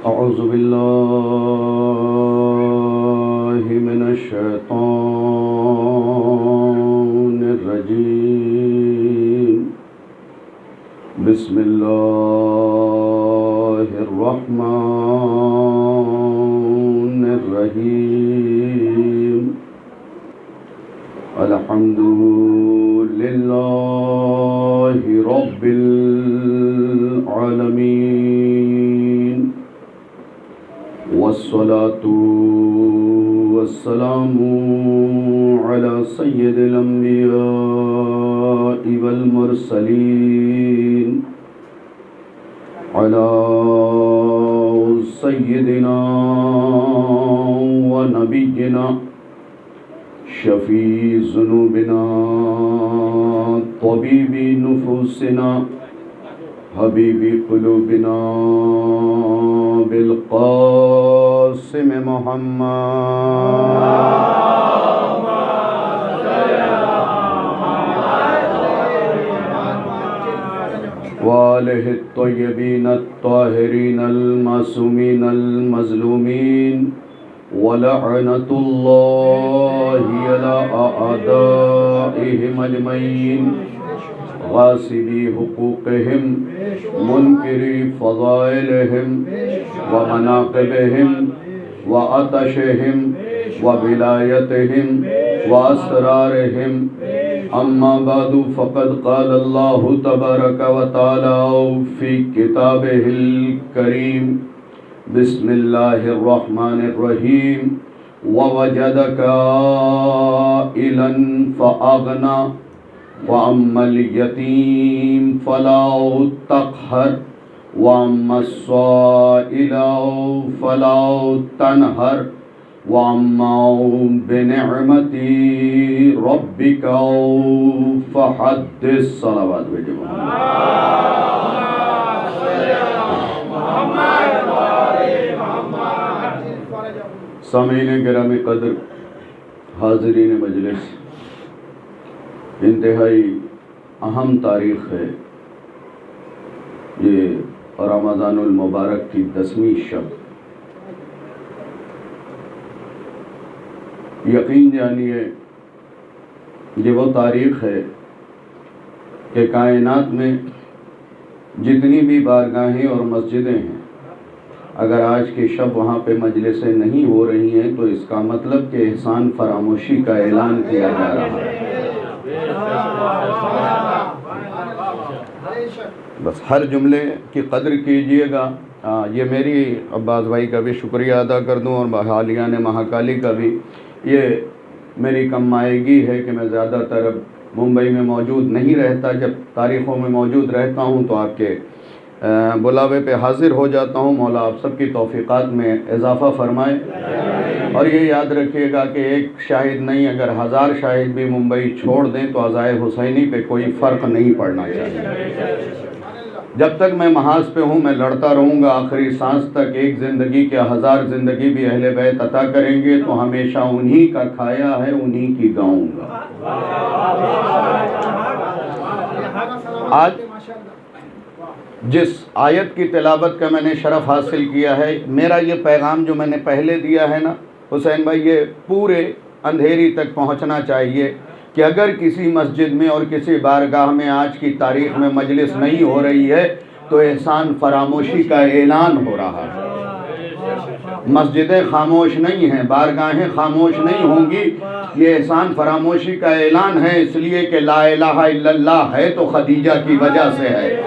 अऊज़ु बिल्लाहि मिनश शैतानिर रजीम। बिस्मिल्लाहिर रहमानिर रहीम। अल्हम्दुलिल्लाहि रब्बिल आलमीन। वस्सलातु वस्सलामु अला सय्यिदिल अंबियाइ वल मुरसलीन अला सय्यिदिना व नबिय्यिना शफी ज़ुनूबिना तबीबी नुफूसिना हबीबी क़ुलूबिना बिल क़ासिम मुहम्मद वालिहि त्तय्यबीन अत्ताहिरीन अल-मासूमीन अल-मज़लूमीन वलअनतुल्लाहि अला अअदाइहिम अजमईन गासिबी हुकूक़िहिम मुनकिरी फ़ज़ाइलिहिम व मनाक़िबिहिम व अतशिहिम व विलायतिहिम व असरारिहिम। अम्मा बादु फ़क़द क़ाल अल्लाहु तबारक व तआला फ़ी किताबिहिल करीम। बिस्मिल्लाहिर रहमानिर रहीम। व वजदका आइलन फ़अग़ना वअम्मल यतीम फला तक़हर वअम्मस्साइला फला तनहर वअम्मा बिनिअमति रब्बिका फ़हद्दिस। सलावत भेजो। सामीन गिरामी क़द्र, हाज़रीन मजलिस, इंतहाई अहम तारीख़ है ये रमज़ानुल मुबारक की 10वीं शब। यकीन जानिए ये वो तारीख़ है कि कायनात में जितनी भी बारगाहें और मस्जिदें हैं, अगर आज की शब वहाँ पे मजलिसें नहीं हो रही हैं तो इसका मतलब कि एहसान फरामोशी का ऐलान किया जा रहा है। बस हर जुमले की कदर कीजिएगा। ये मेरी अब्बास भाई का भी शुक्रिया अदा कर दूं और हालियान महाकाली का भी। ये मेरी कमाएगी है कि मैं ज़्यादातर अब मुंबई में मौजूद नहीं रहता। जब तारीख़ों में मौजूद रहता हूँ तो आपके बुलावे पे हाज़िर हो जाता हूँ। मौला आप सबकी तौफ़ीक़ात में इजाफ़ा फ़रमाए। और ये याद रखिएगा कि एक शाहिद नहीं, अगर 1000 शाहिद भी मुंबई छोड़ दें तो अज़ाए हुसैनी पे कोई फ़र्क नहीं पड़ना चाहिए। जब तक मैं महाज पे हूँ मैं लड़ता रहूँगा आखिरी सांस तक। एक ज़िंदगी क्या 1000 ज़िंदगी भी अहले बैत अता करेंगे तो हमेशा उन्हीं का खाया है, उन्हीं की गाऊँगा। आज जिस आयत की तिलावत का मैंने शरफ़ हासिल किया है, मेरा ये पैगाम जो मैंने पहले दिया है ना हुसैन भाई, ये पूरे अंधेरी तक पहुंचना चाहिए कि अगर किसी मस्जिद में और किसी बारगाह में आज की तारीख़ में मजलिस नहीं हो रही है तो एहसान फरामोशी का ऐलान हो रहा है। मस्जिदें खामोश नहीं हैं, बारगाहें खामोश नहीं होंगी, ये एहसान फरामोशी का ऐलान है। इसलिए कि ला इलाहा इल्लल्लाह है तो खदीजा की वजह से है।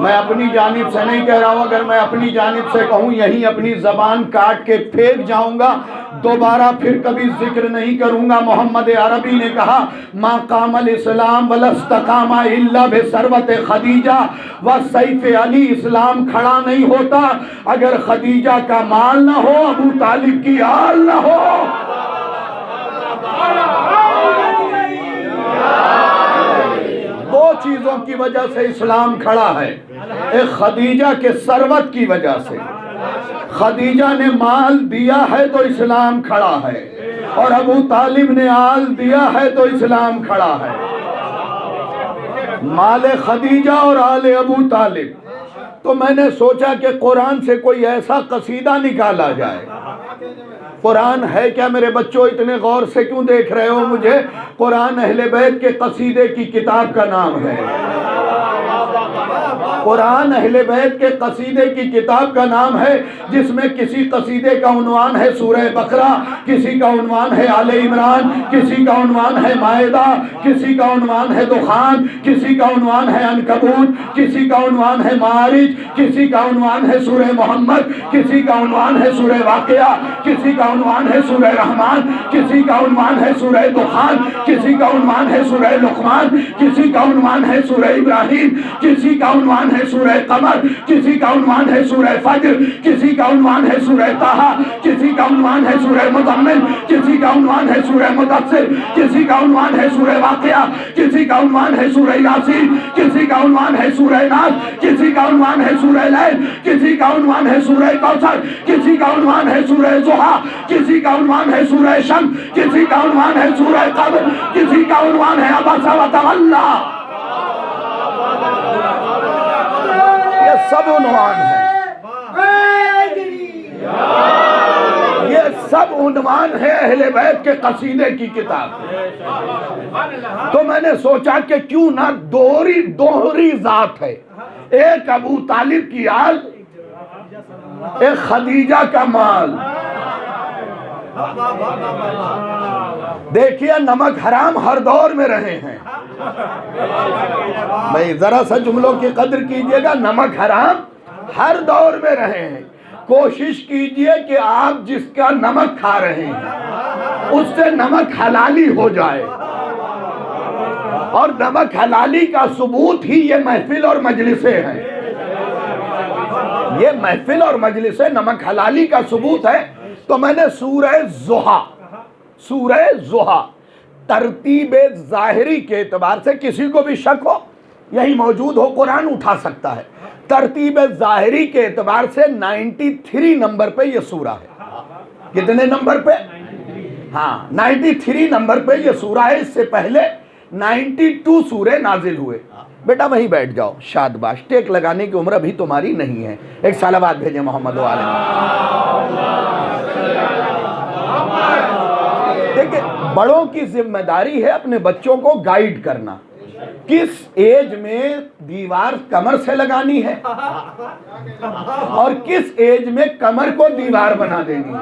मैं अपनी जानिब से नहीं कह रहा हूँ, अगर मैं अपनी जानिब से कहूँ यहीं अपनी ज़बान काट के फेंक जाऊँगा, दोबारा फिर कभी जिक्र नहीं करूँगा। मोहम्मद अरबी ने कहा मा कामल इस्लाम वलस्तकामा इल्ला बिसरवत खदीजा व सैफ अली। इस्लाम खड़ा नहीं होता अगर खदीजा का माल ना हो, अबू तालिब की आल ना हो। की वजह से इस्लाम खड़ा है, एक खदीजा के सरवत की वजह से। खदीजा ने माल दिया है तो इस्लाम खड़ा है, और अबू तालिब ने आल दिया है तो इस्लाम खड़ा है। माल खदीजा और आले अबू तालिब। तो मैंने सोचा कि कुरान से कोई ऐसा कसीदा निकाला जाए। कुरान है क्या मेरे बच्चों? इतने गौर से क्यों देख रहे हो मुझे? कुरान अहले बैत के कसीदे की किताब का नाम है। कुरान अहले बैत के कसीदे की किताब का नाम है, जिसमें किसी कसीदे का उन्वान है सूरह बकरा, किसी का उन्वान है आले इमरान, किसी का उन्वान है मायदा, किसी का उन्वान है दुखान, किसी का उन्वान है अनकबूत, किसी का उन्वान है मारिज, किसी का उन्वान है सूरह मोहम्मद, किसी का उन्वान है सूरह वाक़िया, किसी का उन्वान है सूरह रहमान, किसी का उन्वान है सूरह दुखान, किसी का उन्वान है सूरह लुक़मान, किसी का उन्वान है सूरह इब्राहिम, किसी का उन्वान है सूरह कमर, किसी का उन्वान है सूरह फज्र, किसी का उन्वान है सूरह ताहा, किसी का उन्वान है सूरह मुज़म्मिल, किसी का उन्वान है सूरह मुदस्सिर, किसी का उन्वान है सूरह वाक़िया, किसी का उन्वान है सूरह यासीन, किसी का उन्वान है सूरह नास, किसी का उन्वान है सूरह लैल, किसी का उन्वान है सूरह कौसर, किसी का उन्वान है सूरह ज़ुहा, किसी का उन्वान है सूरह शम्स, किसी का उन्वान है सूरह क़मर, किसी का उन्वान है अबसा व तवल्ला। ये सब उन्वान है, ये सब उन्वान है अहले बैत के कसीदे की किताब। तो मैंने सोचा कि क्यों ना दोहरी जात है, एक अबू तालिब की आल, एक खदीजा का माल। देखिए नमक हराम हर दौर में रहे हैं। भाई जरा सा जुमलों की कद्र कीजिएगा। नमक हराम हर दौर में रहे हैं। कोशिश कीजिए कि आप जिसका नमक खा रहे हैं उससे नमक हलाली हो जाए, और नमक हलाली का सबूत ही ये महफिल और मजलिसें हैं। ये महफिल और मजलिसें नमक हलाली का सबूत है। तो मैंने सूरह ज़ुहा तरतीब ज़ाहिरी के एतबार से, किसी को भी शक हो यही मौजूद हो, कुरान उठा सकता है। तरतीब ज़ाहिरी के एतबार से 93 नंबर पे ये सूरा है। कितने नंबर पे? हाँ 93 नंबर पे ये सूरा है। इससे पहले 92 सूरे नाजिल हुए। बेटा वहीं बैठ जाओ, शाबाश। टेक लगाने की उम्र अभी तुम्हारी नहीं है। एक सलावत भेजे मोहम्मद वाले। देखिए बड़ों की जिम्मेदारी है अपने बच्चों को गाइड करना। किस एज में दीवार कमर से लगानी है और किस एज में कमर को दीवार बना देनी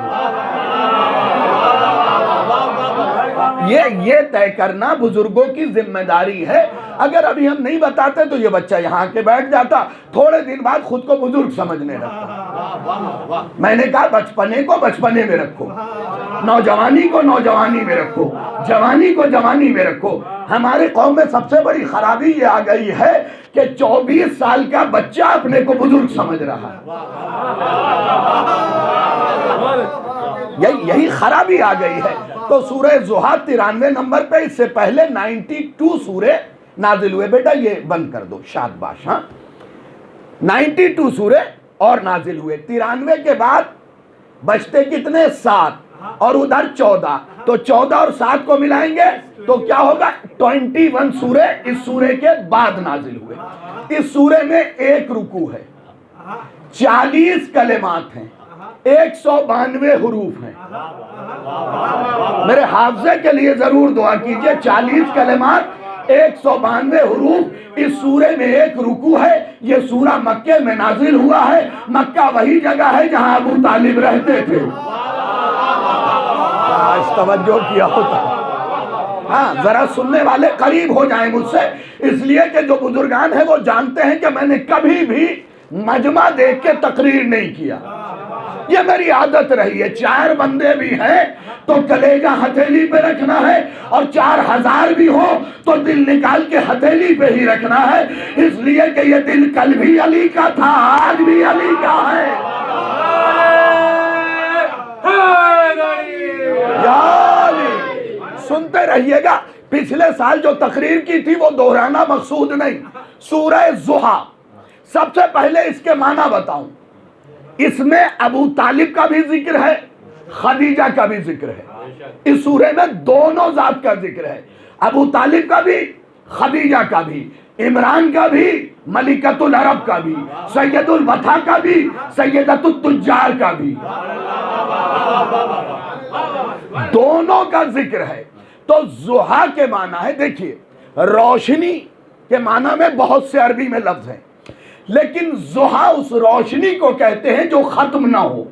है, ये तय करना बुजुर्गों की जिम्मेदारी है। अगर अभी हम नहीं बताते तो ये बच्चा यहाँ के बैठ जाता, थोड़े दिन बाद खुद को बुजुर्ग समझने लगता। मैंने कहा बचपने को बचपने में रखो, नौजवानी को नौजवानी में रखो, जवानी को जवानी में रखो। हमारे कौम में सबसे बड़ी खराबी ये आ गई है कि 24 साल का बच्चा अपने को बुजुर्ग समझ रहा है। यही खराबी आ गई है। तो सूरह ज़ुहा 93 नंबर पे, इससे पहले 92 सूरे नाजिल हुए। बेटा ये बंद कर दो, शाबाश। हाँ 92 सूरे और नाजिल हुए। 93 के बाद बचते कितने? 7, और उधर 14। तो 14 और 7 को मिलाएंगे तो क्या होगा? 21 सूरे इस सूरे के बाद नाजिल हुए। इस सूरे में एक रुकू है, 40 कलेमात हैं, 192 हुरूफ हैं। मेरे हाफजे के लिए जरूर दुआ कीजिए। 40 कलेमात, 192 हुरूफ। इस सूरे में एक रुकू है। ये सूरा मक्के में नाजिल हुआ है। मक्का वही जगह है जहां अबू तालिब रहते थे। तवज्जो किया होता। हाँ जरा सुनने वाले करीब हो जाएं मुझसे, इसलिए कि जो बुजुर्गान है वो जानते हैं कि मैंने कभी भी मजमा देख के तकरीर नहीं किया। ये मेरी आदत रही है। 4 बंदे भी हैं तो कलेजा हथेली पे रखना है, और 4000 भी हो तो दिल निकाल के हथेली पे ही रखना है। इसलिए कि ये दिल कल भी अली का था, आज भी अली का है। सुनते रहिएगा। पिछले साल जो तकरीर की थी वो दोहराना मकसूद नहीं। सूरह ज़ुहा, सबसे पहले इसके माना बताऊं। इसमें अबू तालिब का भी जिक्र है, खदीजा का भी जिक्र है। इस सूरे में दोनों जात का जिक्र है, अबू तालिब का भी, खदीजा का भी, इमरान का भी, मलिकतुल अरब का भी, सैयदुल वथा का भी, सैयदतुल तुज्जार का भी, दोनों का जिक्र है। तो ज़ुहा के माना है, देखिए रोशनी के माना में बहुत से अरबी में लफ्ज हैं, लेकिन ज़ुहा उस रोशनी को कहते हैं जो खत्म ना हो।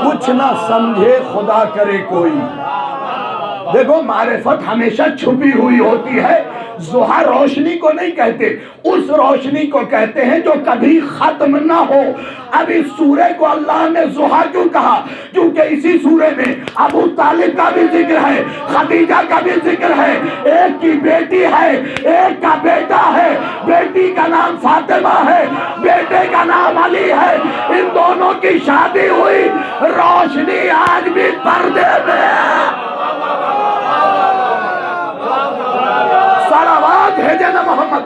कुछ ना समझे खुदा करे कोई। देखो मारिफत हमेशा छुपी हुई होती है। ज़ुहा रोशनी को नहीं कहते, उस रोशनी को कहते हैं जो कभी खत्म ना हो। अब इस सूरे को अल्लाह ने ज़ुहा क्यों कहा? क्योंकि इसी सूरे में अबू तालिब का भी जिक्र है, खदीजा का भी जिक्र है। एक की बेटी है, एक का बेटा है। बेटी का नाम फातिमा है, बेटे का नाम अली है। इन दोनों की शादी हुई। रोशनी आज भी पर्दे में है। सलावत भेजे ना मोहम्मद,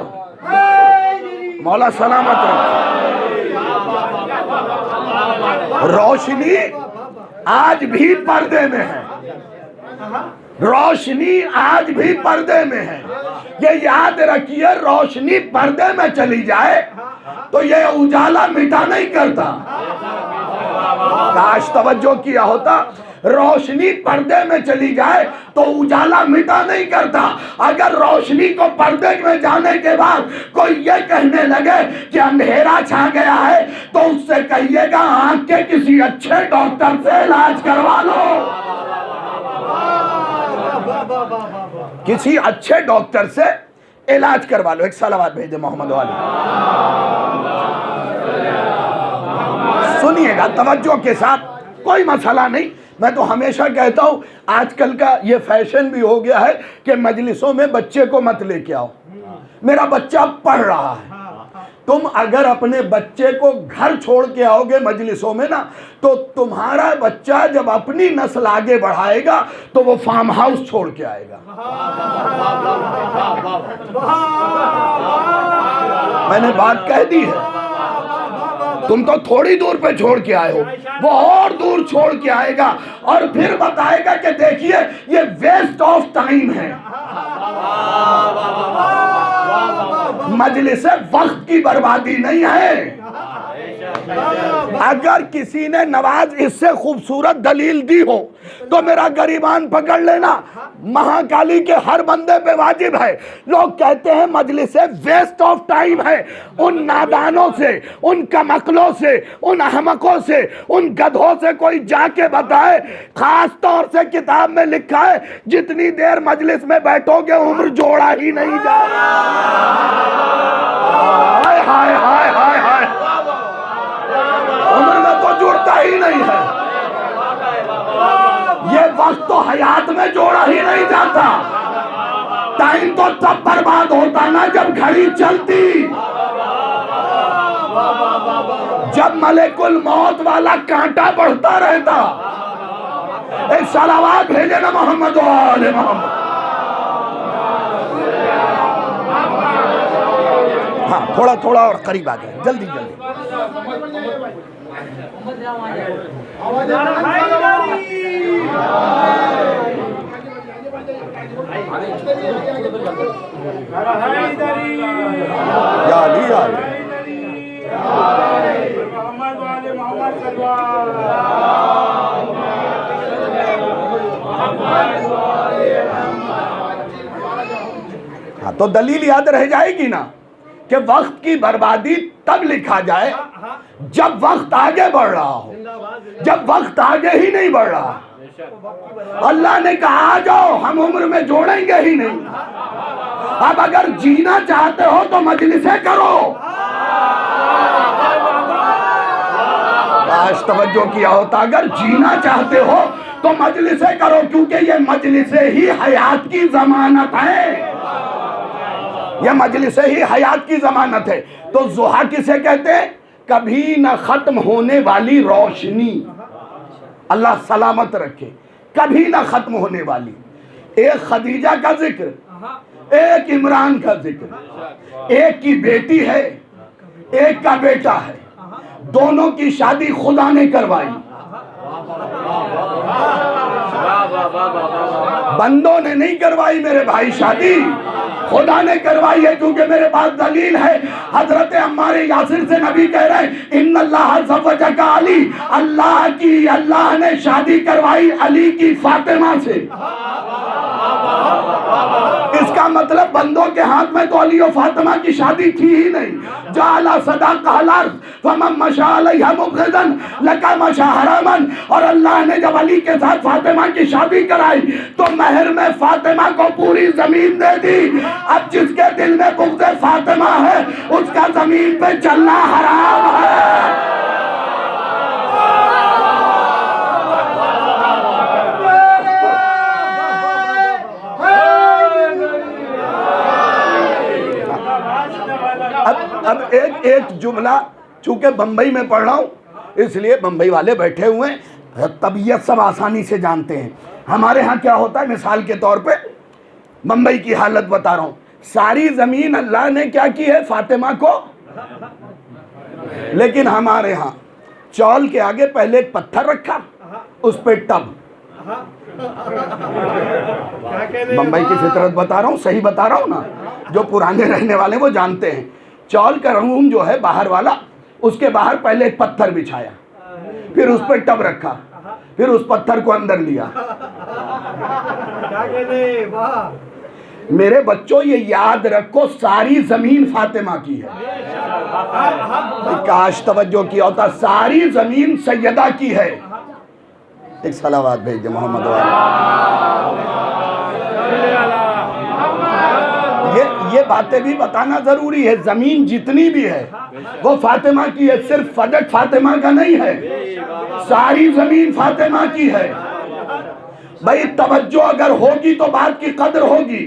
मौला सलामत रखे। रोशनी आज भी पर्दे में है, रोशनी आज भी पर्दे में है। ये याद रखिए, रोशनी पर्दे में चली जाए तो ये उजाला मिटा नहीं करता। काश तवज्जो किया होता। रोशनी पर्दे में चली जाए तो उजाला मिटा नहीं करता। अगर रोशनी को पर्दे में जाने के बाद कोई ये कहने लगे कि अंधेरा छा गया है, तो उससे कहिएगा आंख के किसी अच्छे डॉक्टर से इलाज करवा लो। किसी अच्छे डॉक्टर से इलाज करवा लो। एक सलावत भेजे मोहम्मद वाले। सुनिएगा तवज्जो के साथ, कोई मसला नहीं। मैं तो हमेशा कहता हूं, आजकल का ये फैशन भी हो गया है कि मजलिसों में बच्चे को मत लेके आओ। मेरा बच्चा पढ़ रहा है। तुम अगर अपने बच्चे को घर छोड़ के आओगे मजलिसों में ना, तो तुम्हारा बच्चा जब अपनी नस्ल आगे बढ़ाएगा तो वो फार्म हाउस छोड़ के आएगा। मैंने बात कह दी है। तुम तो थोड़ी दूर पे छोड़ के आए हो, वो और दूर छोड़ के आएगा और फिर बताएगा कि देखिए ये वेस्ट ऑफ टाइम है। मजलिस वक्त की बर्बादी नहीं है। अगर किसी ने नवाज इससे खूबसूरत दलील दी हो तो मेरा गरीबान पकड़ लेना, महाकाली के हर बंदे पे वाजिब है। लोग कहते हैं मजलिस वेस्ट ऑफ टाइम है। उन नादानों से, उन कमकलों से, उन अहमकों से, उन गधों से कोई जाके बताए। खास तौर से किताब में लिखा है जितनी देर मजलिस में बैठोगे उम्र जोड़ा ही नहीं जा। हाय हाय हाय हाय हाय, उम्र में तो जुड़ता ही नहीं है। ये वक्त तो हयात में जोड़ा ही नहीं जाता। टाइम तो तब बर्बाद होता ना जब घड़ी चलती, जब मलेकुल मौत वाला कांटा बढ़ता रहता। एक सलावत भेजे ना मोहम्मद वाले मोहम्मद। हाँ, थोड़ा थोड़ा और करीब आ गए, जल्दी जल्दी। हाँ, तो दलील याद रह जाएगी ना कि वक्त की बर्बादी तब लिखा जाए जब वक्त आगे बढ़ रहा हो। जब वक्त आगे ही नहीं बढ़ रहा, अल्लाह ने कहा आ जाओ, हम उम्र में जोड़ेंगे ही नहीं। अब अगर जीना चाहते हो तो मजलिसें करो। आज तवज्जो किया होता, अगर जीना चाहते हो तो मजलिसें करो, क्योंकि ये मजलिसें ही हयात की जमानत है। यह मजलिसें ही हयात की जमानत है। तो ज़ुहा किसे कहते हैं? कभी न खत्म होने वाली रोशनी। अल्लाह सलामत रखे। कभी ना खत्म होने वाली। एक खदीजा का जिक्र, एक इमरान का जिक्र, एक की बेटी है, एक का बेटा है, दोनों की शादी खुदा ने करवाई, बंदों ने नहीं करवाई मेरे भाई शादी, खुदा ने करवाई है। क्योंकि मेरे पास दलील है, हजरत अम्मार यासिर से नबी कह रहे हैं इन्नल्लाह ज़व्वजका अली, अल्लाह ने शादी करवाई अली की फातिमा से। इसका मतलब बंदों के हाथ में तो अली और फातिमा की शादी थी ही नहीं। जाला सदा कहलार फमम मशा अलैहा मुग़ज़न लका मशा हरामन। और अल्लाह ने जब अली के साथ फातिमा की शादी कराई तो महर में फातिमा को पूरी जमीन दे दी। अब जिसके दिल में बुग़्ज़ फातिमा है उसका जमीन पे चलना हराम है। अब एक जुमला, चूंकि बंबई में पढ़ रहा हूं इसलिए बंबई वाले बैठे हुए हैं, तबीयत सब आसानी से जानते हैं। हमारे यहाँ क्या होता है, मिसाल के तौर पे बंबई की हालत बता रहा हूं। सारी जमीन अल्लाह ने क्या की है, फातिमा को, लेकिन हमारे यहाँ चौल के आगे पहले एक पत्थर रखा, उस पे टब। बंबई की फितरत बता रहा हूँ, सही बता रहा हूँ ना, जो पुराने रहने वाले वो जानते हैं। चौल का रूम जो है बाहर वाला, उसके बाहर पहले एक पत्थर बिछाया, फिर उस पर टब रखा, फिर उस पत्थर को अंदर लिया। मेरे बच्चों ये याद रखो, सारी जमीन फातिमा की है। काश तवज्जो किया होता, सारी जमीन सैयदा की है। एक सलावत भेज दे मोहम्मद वाले। ये बातें भी बताना जरूरी है। जमीन जितनी भी है वो फातिमा की है, सिर्फ फदक फातिमा का नहीं है, सारी जमीन फातिमा की है। भाई तवज्जो अगर होगी तो बात की कदर होगी।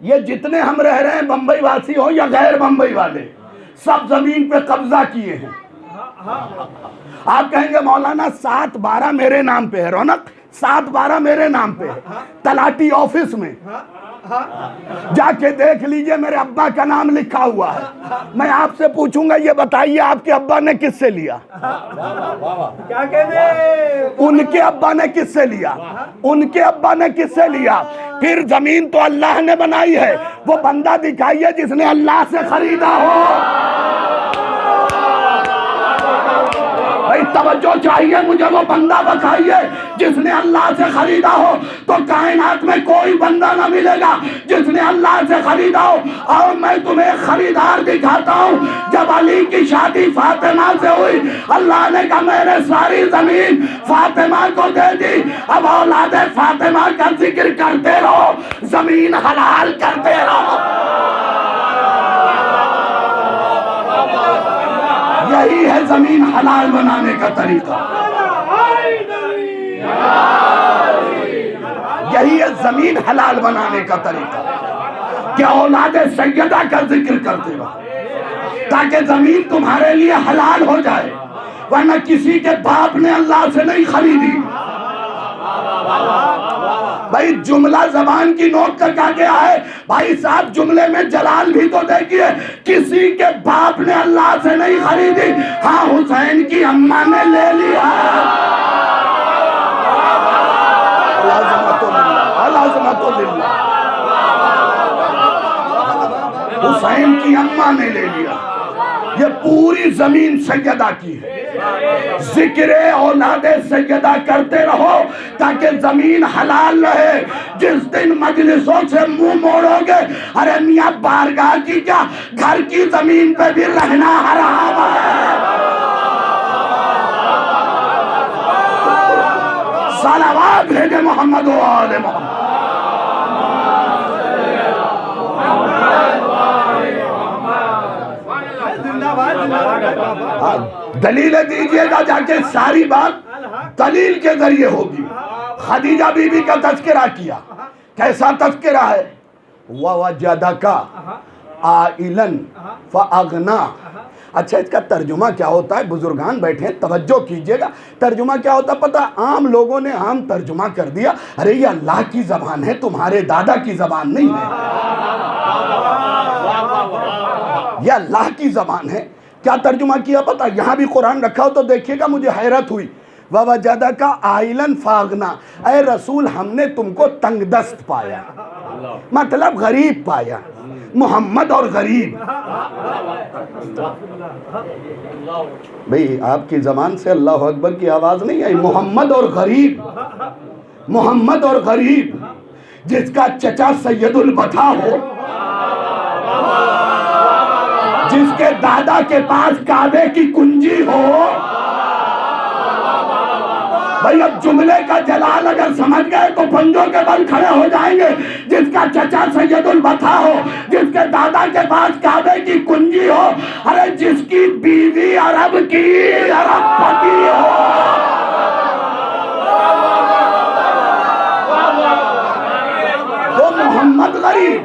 ये जितने हम रह रहे हैं, बंबई वासी हो या गैर बंबई वाले, सब जमीन पे कब्जा किए हैं। आप कहेंगे मौलाना 7/12 मेरे नाम पे है। रौनक, 7/12 मेरे नाम पे है, तलाटी ऑफिस में जाके देख लीजिए, मेरे अब्बा का नाम लिखा हुआ है। मैं आपसे पूछूंगा, ये बताइए आपके अब्बा ने किससे लिया? क्या कहते? उनके अब्बा ने किससे लिया? उनके अब्बा ने किससे लिया? फिर जमीन तो अल्लाह ने बनाई है, वो बंदा दिखाइए जिसने अल्लाह से खरीदा हो। भाई तवज्जो चाहिए मुझे, वो बंदा बताइए जिसने अल्लाह से खरीदा हो। तो कायनात में कोई बंदा ना मिलेगा जिसने अल्लाह से खरीदा हो। और मैं तुम्हें खरीदार दिखाता हूँ। जब अली की शादी फातिमा से हुई, अल्लाह ने कहा मैंने सारी जमीन फातिमा को दे दी। अब औलाद फातिमा का जिक्र करते रहो, जमीन हलाल करते रहो। यही है जमीन हलाल बनाने का तरीका, यही है जमीन हलाल बनाने का तरीका कि औलादे सैयदा का जिक्र करते रहो, ताकि जमीन तुम्हारे लिए हलाल हो जाए। वरना किसी के बाप ने अल्लाह से नहीं खरीदी। भाई जुमला जबान की नोक तक आ गया है। भाई साहब जुमले में जलाल भी तो देखिए, किसी के बाप ने अल्लाह से नहीं खरीदी। हाँ, हुसैन की अम्मा ने ले लिया। हुसैन की अम्मा ने ले लिया। ये पूरी जमीन सैयदा की है। जिक्र औलादे सैयदा करते रहो ताकि जमीन हलाल रहे। जिस दिन मजलिसों से मुंह मोड़ोगे, अरे मियां बारगाह की क्या, घर की जमीन पे भी रहना हराम है। सलावत भेजे मोहम्मद वाले मोहम्मद। दलील दीजिएगा जाके, सारी बात दलील के जरिए होगी। खदीजा बीबी का तज़किरा किया, कैसा तज़किरा है? ववजदका आइलन फअगना, अच्छा, इसका तर्जुमा क्या होता है? बुजुर्गान बैठे हैं, तवज्जो कीजिएगा। तर्जुमा क्या होता है पता? आम लोगों ने आम तर्जुमा कर दिया, अरे ये अल्लाह की जबान है, तुम्हारे दादा की जबान नहीं है, ये अल्लाह की जबान है। क्या तर्जुमा किया पता? यहां भी कुरान रखा हो तो देखिएगा, मुझे हैरत हुई। ववजदा का आइलन फागना, ऐ रसूल हमने तुमको तंगदस्त पाया, मतलब गरीब पाया। मोहम्मद और गरीब, भाई आपकी जबान से अल्लाह अकबर की आवाज नहीं आई। मोहम्मद और गरीब, मोहम्मद और गरीब, जिसका चचा सैयदुल बता हो, जिसके दादा के पास काबे की कुंजी हो। भाई अब जुमले का जलाल अगर समझ गए तो पंजों के बल खड़े हो जाएंगे। जिसका चचा सैयदुल बता हो, जिसके दादा के पास काबे की कुंजी हो, अरे जिसकी बीवी अरब की अरबपति हो, वो मोहम्मद गरीब,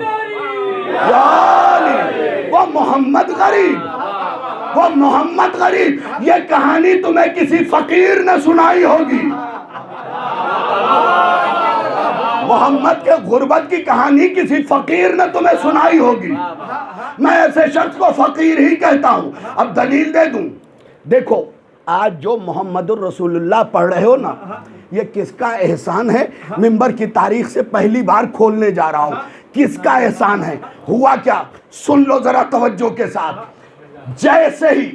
यानी वो मोहम्मद गरीब, वो मोहम्मद गरीब। ये कहानी तुम्हें किसी फकीर ने सुनाई होगी। मोहम्मद के गुर्बत की कहानी किसी फकीर ने तुम्हें सुनाई होगी। मैं ऐसे शख्स को फकीर ही कहता हूं। अब दलील दे दूं, देखो आज जो मोहम्मदुर रसूलुल्लाह पढ़ रहे हो ना, ये किसका एहसान है? मिंबर की तारीख से पहली बार खोलने जा रहा हूं। किसका एहसान है? हुआ क्या, सुन लो जरा तवज्जो के साथ। जैसे ही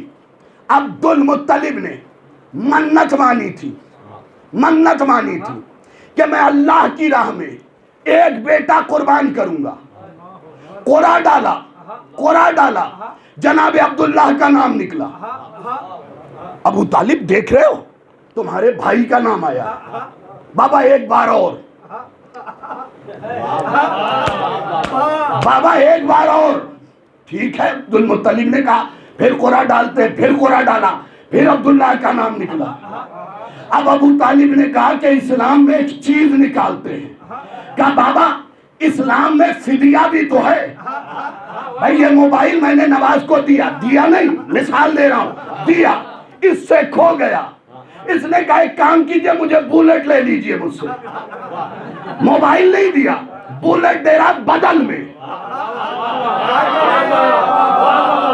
अब्दुल मुत्तलिब ने मन्नत मानी थी, मन्नत मानी थी कि मैं अल्लाह की राह में एक बेटा कुर्बान करूंगा, कोरा डाला, कोरा डाला, जनाब अब्दुल्लाह का नाम निकला। अबू तालिब देख रहे हो, तुम्हारे भाई का नाम आया। बाबा एक बार और, बाबा एक बार और। ठीक है, अब्दुल मुत्तलिब ने कहा, फिर कोरा डालते, फिर कोरा डाला, फिर अब्दुल्लाह का नाम निकला। अब अबू तालिब ने कहा कि इस्लाम में एक चीज निकालते हैं। कहा बाबा इस्लाम में फिदिया भी तो है। भाई ये मोबाइल मैंने नवाज को दिया, दिया नहीं, मिसाल दे रहा हूं, दिया, इससे खो गया। इसने कहा एक काम कीजिए, मुझे बुलेट ले लीजिए मुझसे। मोबाइल नहीं दिया, बुलेट दे रहा बदल में।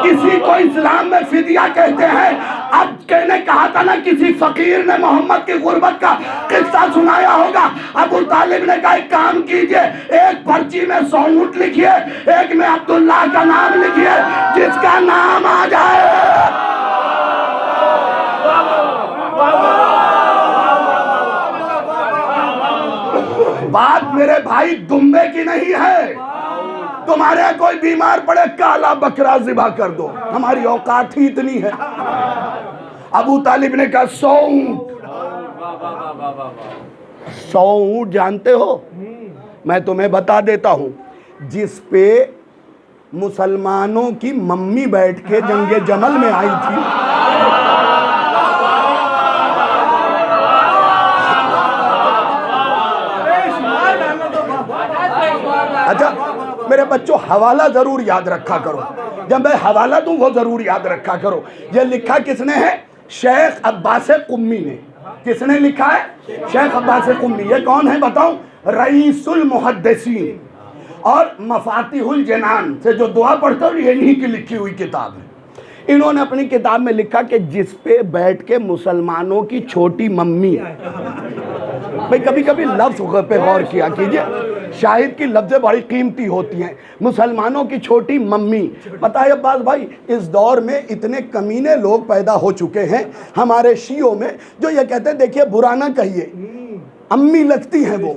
इसी को इस्लाम में फिदिया कहते हैं। अब कहने कहा था ना, किसी फकीर ने मोहम्मद की गुर्बत का किस्सा सुनाया होगा। अबू तालिब ने कहा एक काम कीजिए, एक पर्ची में 100 ऊंट लिखिए, एक में अब्दुल्लाह का नाम लिखिए, जिसका नाम आ जाए। बात मेरे भाई दुम्बे की नहीं है। तुम्हारे कोई बीमार पड़े, काला बकरा ज़िबा कर दो, हमारी औकात ही इतनी है। अबू तालिब ने कहा 100 ऊंट। 100 ऊंट जानते हो, मैं तुम्हें बता देता हूं, जिस पे मुसलमानों की मम्मी बैठ के जंगे जमल में आई थी। अच्छा मेरे बच्चों, हवाला जरूर याद रखा करो। जब मैं हवाला दूं वो जरूर याद रखा करो। ये लिखा किसने है? शेख अब्बास कुम्मी ने। किसने लिखा है? शेख अब्बास कुम्मी। ये कौन है बताओ? रईसुल मुहद्दिसीन और मफातिहुल जनान से जो दुआ पढ़ते हो, ये इन्हीं की लिखी हुई किताब है। इन्होंने अपनी किताब में लिखा कि जिस पे बैठ के मुसलमानों की छोटी मम्मी, भाई कभी कभी लफ्ज पे गौर किया कीजिए, शाहिद की लफ्ज़ें बड़ी कीमती होती हैं। मुसलमानों की छोटी मम्मी। पता है अब्बास भाई, इस दौर में इतने कमीने लोग पैदा हो चुके हैं हमारे शियों में, जो ये कहते हैं देखिए बुरा ना कहिए, अम्मी लगती हैं वो,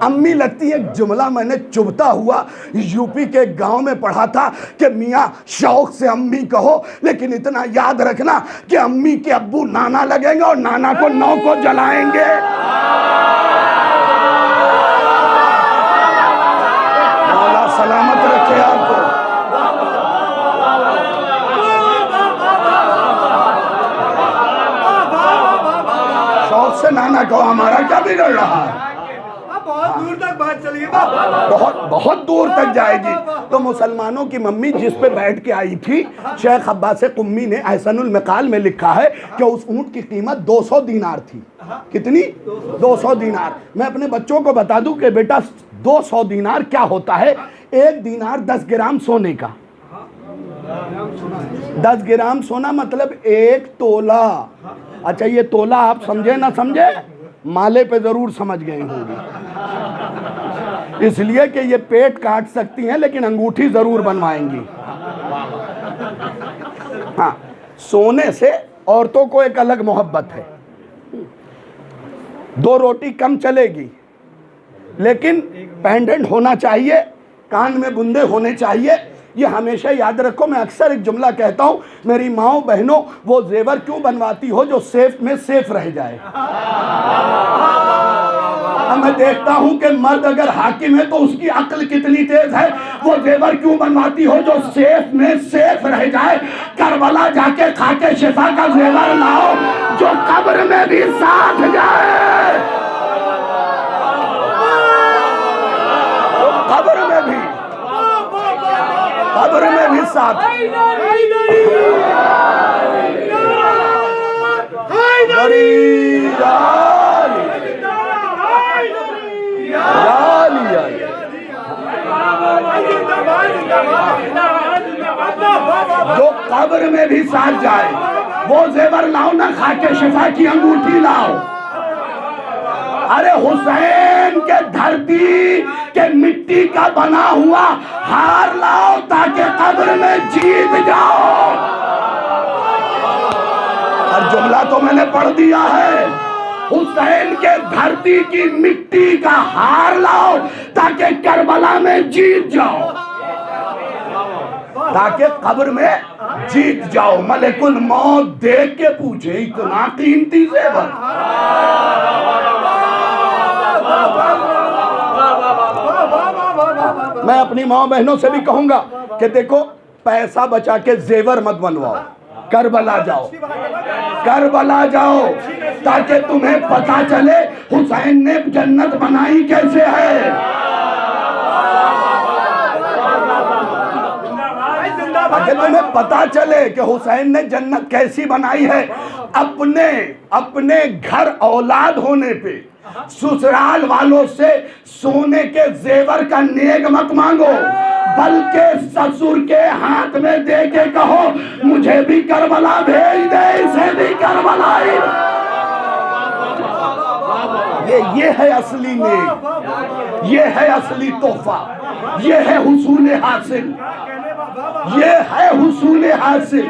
अम्मी लगती है। एक जुमला मैंने चुभता हुआ यूपी के गांव में पढ़ा था कि मियाँ शौक से अम्मी कहो, लेकिन इतना याद रखना कि अम्मी के अब्बू नाना लगेंगे और नाना को 9 को जलाएंगे। सलामत रखे आपको। शौक से नाना कहो, हमारा क्या बिगड़ रहा है? बहुत दूर तक बात चली बहुत बहुत दूर तक जाएगी। तो मुसलमानों की मम्मी जिस पे बैठ के आई थी, शेख अब्बास कुम्मी ने अहसनुल मकाल में लिखा है कि उस ऊंट की कीमत 200 दीनार थी। कितनी? 200 दीनार। मैं अपने बच्चों को बता दूं कि बेटा 200 दीनार क्या होता है। 1 दीनार 10 ग्राम सोने का। 10 ग्राम सोना मतलब 1 तोला। अच्छा, ये तोला आप समझे ना समझे, माले पे जरूर समझ गए होंगे, इसलिए कि ये पेट काट सकती हैं लेकिन अंगूठी जरूर बनवाएंगी। हाँ, सोने से औरतों को एक अलग मोहब्बत है। 2 रोटी कम चलेगी लेकिन पेंडेंट होना चाहिए, कान में बुंदे होने चाहिए। ये हमेशा याद रखो। मैं अक्सर एक जुमला कहता हूं, मेरी माओ बहनों, वो जेवर क्यों बनवाती हो जो सेफ में सेफ रह जाए। मैं देखता हूं कि मर्द अगर हाकिम है तो उसकी अक्ल कितनी तेज है। वो जेवर क्यों बनवाती हो जो सेफ में सेफ रह जाए। करबला जाके खाके शिफा का जेवर लाओ जो कब्र में भी साथ जाए। कब्र में भी साथ। जो कब्र में भी साथ जाए वो जेवर लाओ ना, खाके शिफा की अंगूठी लाओ। अरे हुसैन के धरती के मिट्टी का बना हुआ हार लाओ ताकि कब्र में जीत जाओ। और जुमला तो मैंने पढ़ दिया है, हुसैन के धरती की मिट्टी का हार लाओ ताकि करबला में जीत जाओ, ताकि कब्र में जीत जाओ। मलिकुल मौत देख के पूछे इतना कीमती जेवर। मैं अपनी माँ बहनों से भी कहूंगा कि देखो, पैसा बचा के जेवर मत बनवाओ, करबला जाओ, करबला जाओ ताकि तुम्हें पता चले हुसैन ने जन्नत बनाई कैसे है। ताकि तुम्हें पता चले कि हुसैन ने जन्नत कैसी बनाई है। अपने घर औलाद होने पे ससुराल वालों से सोने के जेवर का नेग मत मांगो, बल्कि ससुर के हाथ में दे के कहो मुझे भी करबला भेज दे, इसे भी करबला। ये है असली नेग, ये है असली तोहफा, ये है हुसूल हासिल, ये है हुसूल हासिल।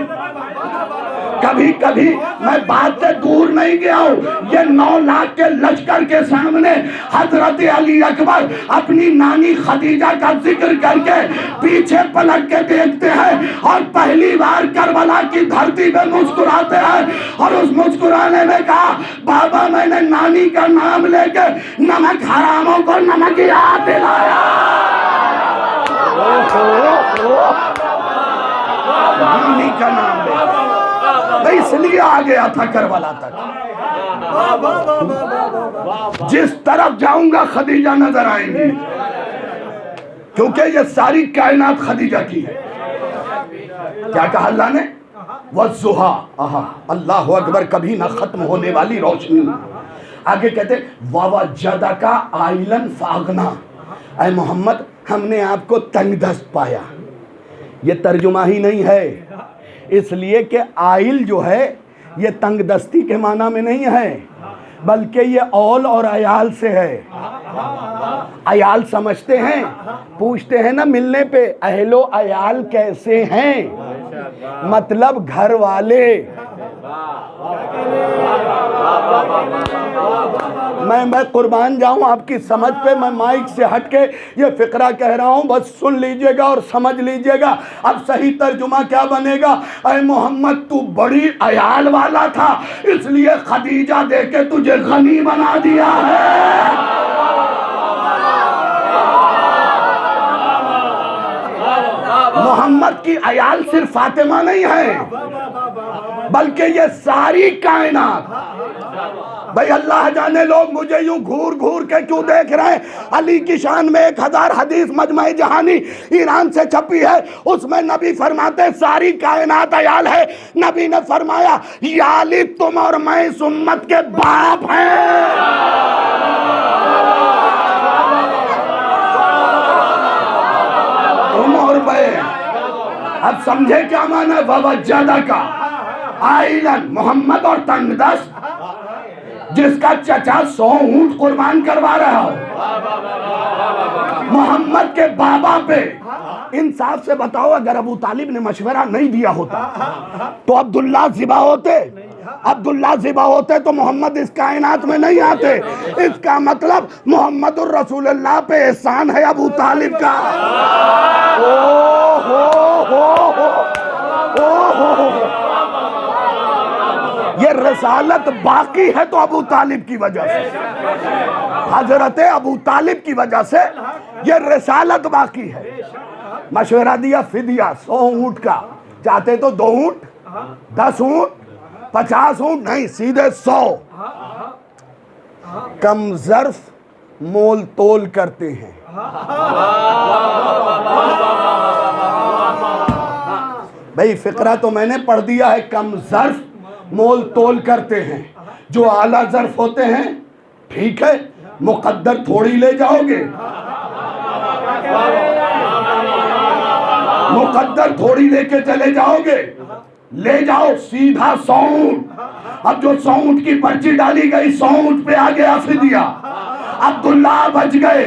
कभी कभी मैं बात से दूर नहीं गया हूं। ये 9 लाख के लश्कर के सामने हजरत अली अकबर अपनी नानी खदीजा का जिक्र करके पीछे पलट के देखते हैं और पहली बार करबला की धरती पे मुस्कुराते हैं और उस मुस्कुराने में कहा, बाबा मैंने नानी का नाम लेके नमक हरामों को नमक याद दिलाया। नानी का नाम ले, मैं इसलिए आ गया था करबला तक। जिस तरफ जाऊंगा खदीजा नजर आएंगी, क्योंकि ये सारी कायनात खदीजा की है। क्या कहा अल्लाह ने? वज़्ज़ुहा, अल्लाह अकबर, कभी ना खत्म होने वाली रोशनी। आगे कहते ववज्जदका आइलन फागना, ऐ मोहम्मद हमने आपको तंगदस्त पाया। ये तर्जुमा ही नहीं है, इसलिए कि आइल जो है ये तंगदस्ती के माना में नहीं है, बल्कि ये औल और अयाल से है। अयाल समझते हैं, पूछते हैं ना मिलने पे, अहलो अयाल कैसे हैं, मतलब घर वाले। मैं कुर्बान जाऊं आपकी समझ पे, मैं माइक से हटके ये फिक्रा कह रहा हूं, बस सुन लीजिएगा और समझ लीजिएगा। अब सही तर्जुमा क्या बनेगा? ऐ मोहम्मद तू बड़ी अयाल वाला था, इसलिए खदीजा देके तुझे गनी बना दिया है। मोहम्मद की अयाल सिर्फ फातिमा नहीं है, बल्कि ये सारी कायनात भाई अल्लाह जाने लोग मुझे यूं घूर घूर के क्यों देख रहे हैं। अली की शान में 1000 हदीस मजमा जहानी ईरान से छपी है, उसमें नबी फरमाते सारी कायनात अयाल है। नबी ने फरमाया या अली तुम और मैं इस उम्मत के बाप हैं। तुम और मैं, अब समझे क्या माना ववज्जदा का आइलन मोहम्मद और तंगदस्त, जिसका चचा 100 ऊंट कुर्बान करवा रहा हो मोहम्मद के बाबा पे। इंसाफ से बताओ, अगर अबू तालिब ने मशवरा नहीं दिया होता तो अब्दुल्ला ज़िबा होते, अब्दुल्ला ज़िबा होते तो मोहम्मद इस कायनात में नहीं आते। इसका मतलब मोहम्मदुर रसूलुल्लाह पे एहसान है अबू तालिब का। ओ हो ये रसालत बाकी है तो अबू तालिब की वजह से, हजरत अबू तालिब की वजह से ये रसालत बाकी है। मशवरा दिया फिदिया 100 ऊंट का, चाहते तो 2 ऊंट, 10 ऊंट, 50 ऊंट, नहीं सीधे 100। कम ज़र्फ मोल तोल करते हैं। भाई फिक्रा तो मैंने पढ़ दिया है, कम ज़र्फ मोल तोल करते हैं। जो आला ज़र्फ होते हैं ठीक है, मुकद्दर थोड़ी ले जाओगे, मुकद्दर थोड़ी लेके चले जाओगे, ले जाओ सीधा 100 ऊंट। अब जो 100 ऊंट की पर्ची डाली गई, 100 ऊंट पे आ गया फिदिया, अब्दुल्ला बच गए।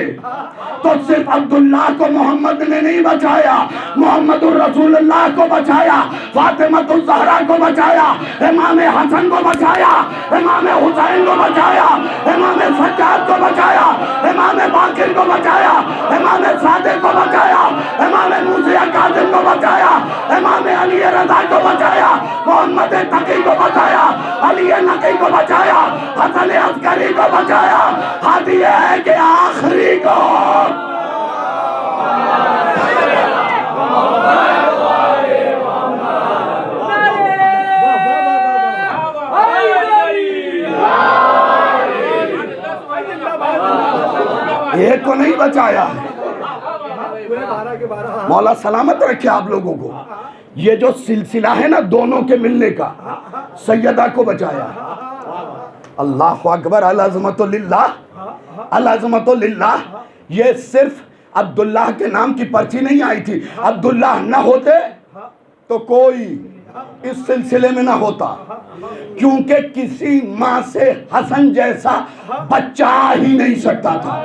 तो सिर्फ अब्दुल्ला को मोहम्मद ने नहीं बचाया, मोहम्मदुर रसूलुल्लाह को बचाया, फातिमातुज़ ज़हरा को बचाया, इमाम हसन को बचाया, इमाम हुसैन को बचाया, इमाम सज्जाद को बचाया, इमाम बाकिर को बचाया, इमाम सादिक को बचाया, इमाम मूसा काज़िम को बचाया, इमाम अली रज़ा को बचाया, मोहम्मद तकी को बचाया, अली नकी को बचाया, हसन अस्करी को बचाया, हादी है कि आखिरी को। एक को नहीं बचाया। मौला सलामत रखे आप लोगों को। ये जो सिलसिला है ना दोनों के मिलने का, सैयदा को बचाया। अल्लाह अकबर, अल-अज़मतुलिल्लाह, अल-अज़मतुलिल्लाह। ये सिर्फ अब्दुल्लाह के नाम की पर्ची नहीं आई थी। अब्दुल्लाह न होते तो कोई इस सिलसिले में ना होता, क्योंकि किसी माँ से हसन जैसा बच्चा ही नहीं सकता था।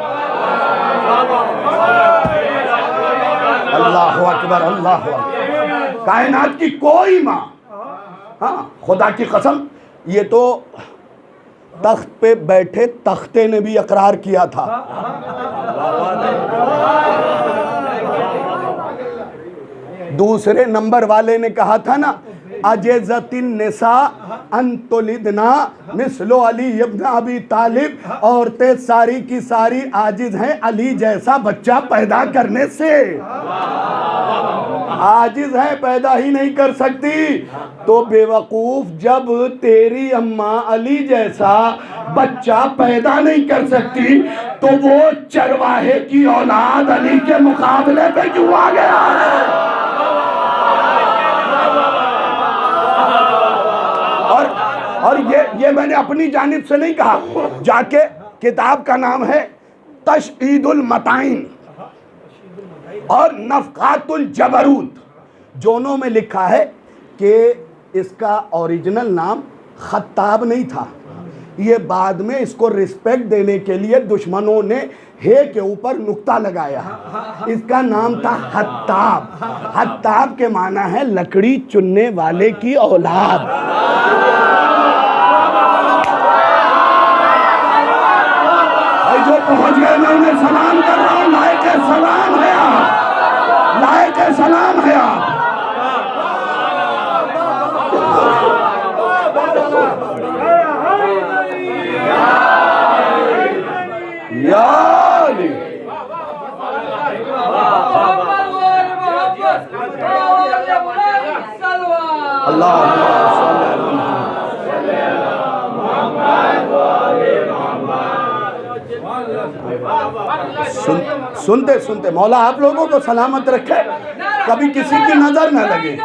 अल्लाह अकबर, अल्लाह अकबर। कायनात की कोई माँ, हाँ खुदा की कसम, ये तो तख्त पे बैठे तख्ते ने भी इकरार किया था। दूसरे नंबर वाले ने कहा था ना, अजेज़तिन निसा अंतुलिदना मिसलो अली इब्न अबी तालिब, औरतें सारी की सारी आजिज हैं अली जैसा बच्चा पैदा करने से। आजिज है, पैदा ही नहीं कर सकती। तो बेवकूफ, जब तेरी अम्मा अली जैसा बच्चा पैदा नहीं कर सकती तो वो चरवाहे की औलाद अली के मुकाबले पे क्यों आ गया है? और ये मैंने अपनी जानिब से नहीं कहा, जाके किताब का नाम है तशईदुल मताइन और नफ़क़ातुल जबरूत, दोनों में लिखा है कि इसका ओरिजिनल नाम खत्ताब नहीं था। ये बाद में इसको रिस्पेक्ट देने के लिए दुश्मनों ने हे के ऊपर नुक्ता लगाया। इसका नाम था हत्ताब। हत्ताब के माना है लकड़ी चुनने वाले की औलाद। जो पहुंच गए मैं उन्हें सलाम कर रहा हूँ। लायक सलाम है आप, लायक सलाम है आप। अल्लाह सुनते सुनते मौला आप लोगों को सलामत रखे, कभी किसी की नजर न लगे।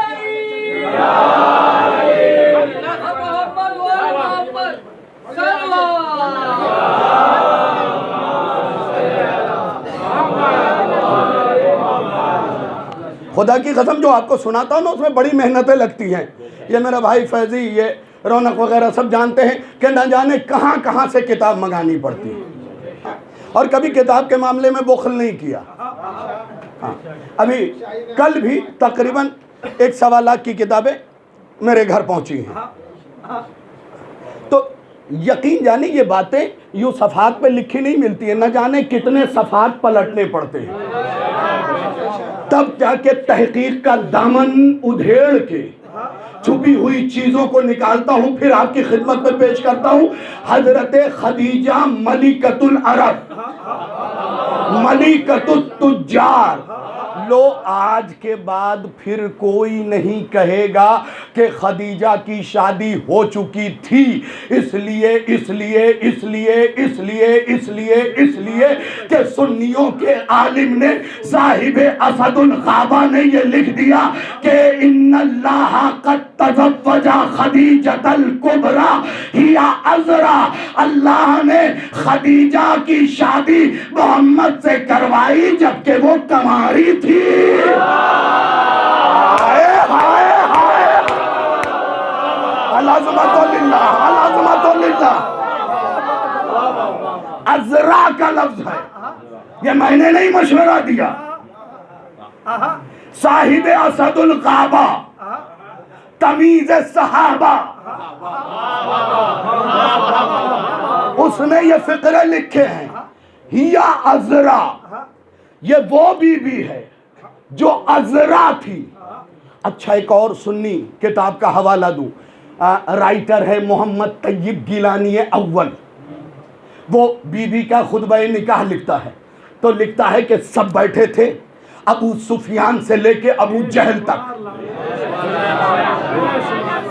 खुदा की कसम जो आपको सुनाता हूँ ना उसमें बड़ी मेहनतें लगती हैं। ये मेरा भाई फैजी, ये रौनक वगैरह सब जानते हैं कि न जाने कहाँ कहाँ से किताब मंगानी पड़ती है, और कभी किताब के मामले में बुखल नहीं किया। हाँ, अभी कल भी तकरीबन 1.25 लाख की किताबें मेरे घर पहुंची हैं। तो यकीन जाने ये बातें यूँ सफ़ात पे लिखी नहीं मिलती है, न जाने कितने सफ़ात पलटने पड़ते हैं, तब जाके तहकीक का दामन उधेड़ के छुपी हुई चीजों को निकालता हूं, फिर आपकी खिदमत में पेश करता हूं। हजरत खदीजा मलिकतुल अरब, मलिकतुत तुज्जार। लो आज के बाद फिर कोई नहीं कहेगा कि खदीजा की शादी हो चुकी थी, इसलिए इसलिए इसलिए इसलिए इसलिए इसलिए कि सुन्नियों के आलिम ने साहिब असदुल ग़ाबा ने ये लिख दिया कि इन्नल्लाह क़द तज़व्वजा खदीजतल कुबरा हिया अज़रा। अल्लाह ने खदीजा की शादी मोहम्मद से करवाई जबकि वो कमारी थी। हाय हाय हाय, अज़मतुल्लाह अज़मतुल्लाह। अज़रा का लफ्ज है, ये मैंने नहीं मशवरा दिया। साहिब असदुल ग़ाबा, तमीज़ सहाबा, उसने ये फिक्रे लिखे हैं। हिया अज़रा, ये वो बीबी है जो अज़रा थी। अच्छा, एक और सुन्नी किताब का हवाला दूं, राइटर है मोहम्मद तैयब गिलानी अव्वल। वो बीबी का खुतबा निकाह लिखता है, तो लिखता है कि सब बैठे थे, अबू सुफियान से लेके अबू जहल तक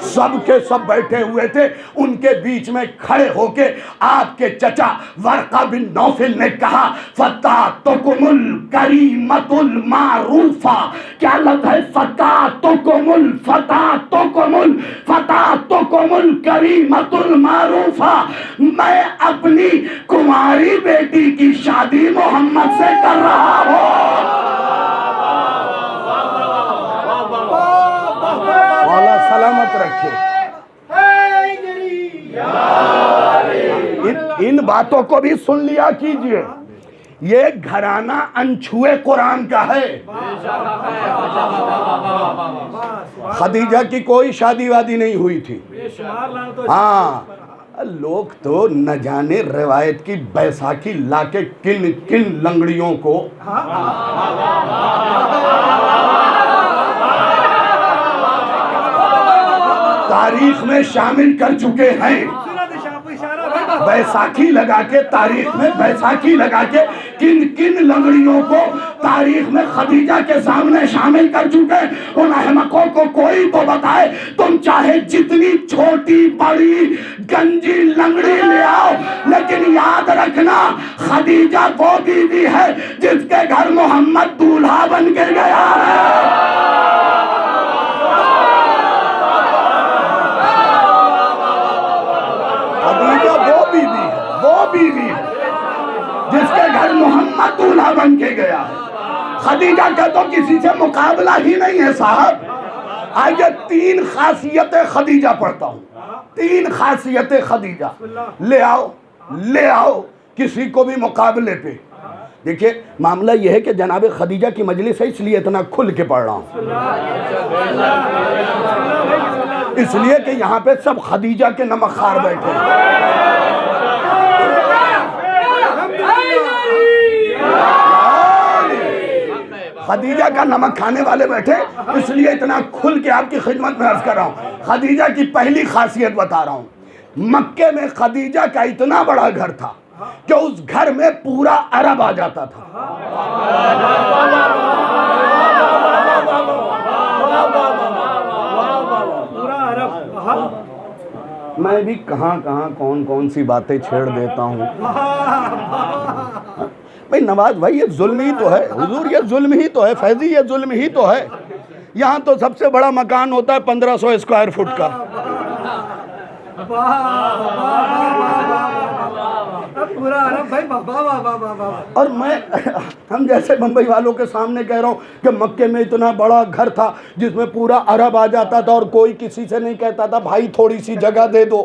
सब के सब बैठे हुए थे। उनके बीच में खड़े होके आपके चचा वर्का बिन नौफिल ने कहा, फतातुकुमुल करीमतुल मारूफा। क्या लफ्ज़ है? फतातुकुमुल फतातुकुमुल फतातुकुमुल करीमतुल मारूफा। मैं अपनी कुमारी बेटी की शादी मोहम्मद से कर रहा हूँ। सलामत रखे। इन बातों को भी सुन लिया कीजिए। ये घराना अनछुए कुरान का है। खदीजा की कोई शादी वादी नहीं हुई थी। हाँ, लोग तो न जाने रिवायत की बैसाखी लाके किन किन लंगड़ियों को तारीख में शामिल कर चुके हैं। बैसाखी लगा के तारीख में, बैसाखी लगा के किन किन लंगड़ियों को तारीख में खदीजा के सामने शामिल कर चुके। उन अहमकों को कोई तो बताए। तुम चाहे जितनी छोटी बड़ी गंजी लंगड़ी ले आओ, लेकिन याद रखना खदीजा वो बीवी है जिसके घर मोहम्मद दूल्हा बन के गया है। बीवी जिसके घर मोहम्मद दूल्हा बन के गया है। खदीजा का तो किसी से मुकाबला ही नहीं है साहब। आइए 3 खासियतें खदीजा पढ़ता हूँ। 3 खासियतें खदीजा ले आओ, ले आओ किसी को भी मुकाबले पे। देखिए मामला यह है कि जनाब खदीजा की मजलिस है, इसलिए इतना खुल के पढ़ रहा हूँ, इसलिए कि यहाँ पे सब खदीजा के नमकखार बैठे हैं। खदीजा का नमक खाने वाले बैठे, इसलिए इतना खुल के आपकी खिदमत में अर्ज कर रहा हूँ। खदीजा की पहली खासियत बता रहा हूँ। मक्के में खदीजा का इतना बड़ा घर था कि उस घर में पूरा अरब आ जाता था। मैं भी कहाँ कहाँ कौन कौन सी बातें छेड़ देता हूँ। भाई नवाज भाई ये जुल्म ही तो है, हुजूर ये जुल्म ही तो है, फैजी ये जुल्म ही तो है। यहाँ तो सबसे बड़ा मकान होता है 1500 स्क्वायर फुट का। पूरा अरब भाई बाबा। और मैं हम जैसे बम्बई वालों के सामने कह रहा हूँ कि मक्के में इतना बड़ा घर था जिसमें पूरा अरब आ जाता था और कोई किसी से नहीं कहता था भाई थोड़ी सी जगह दे दो।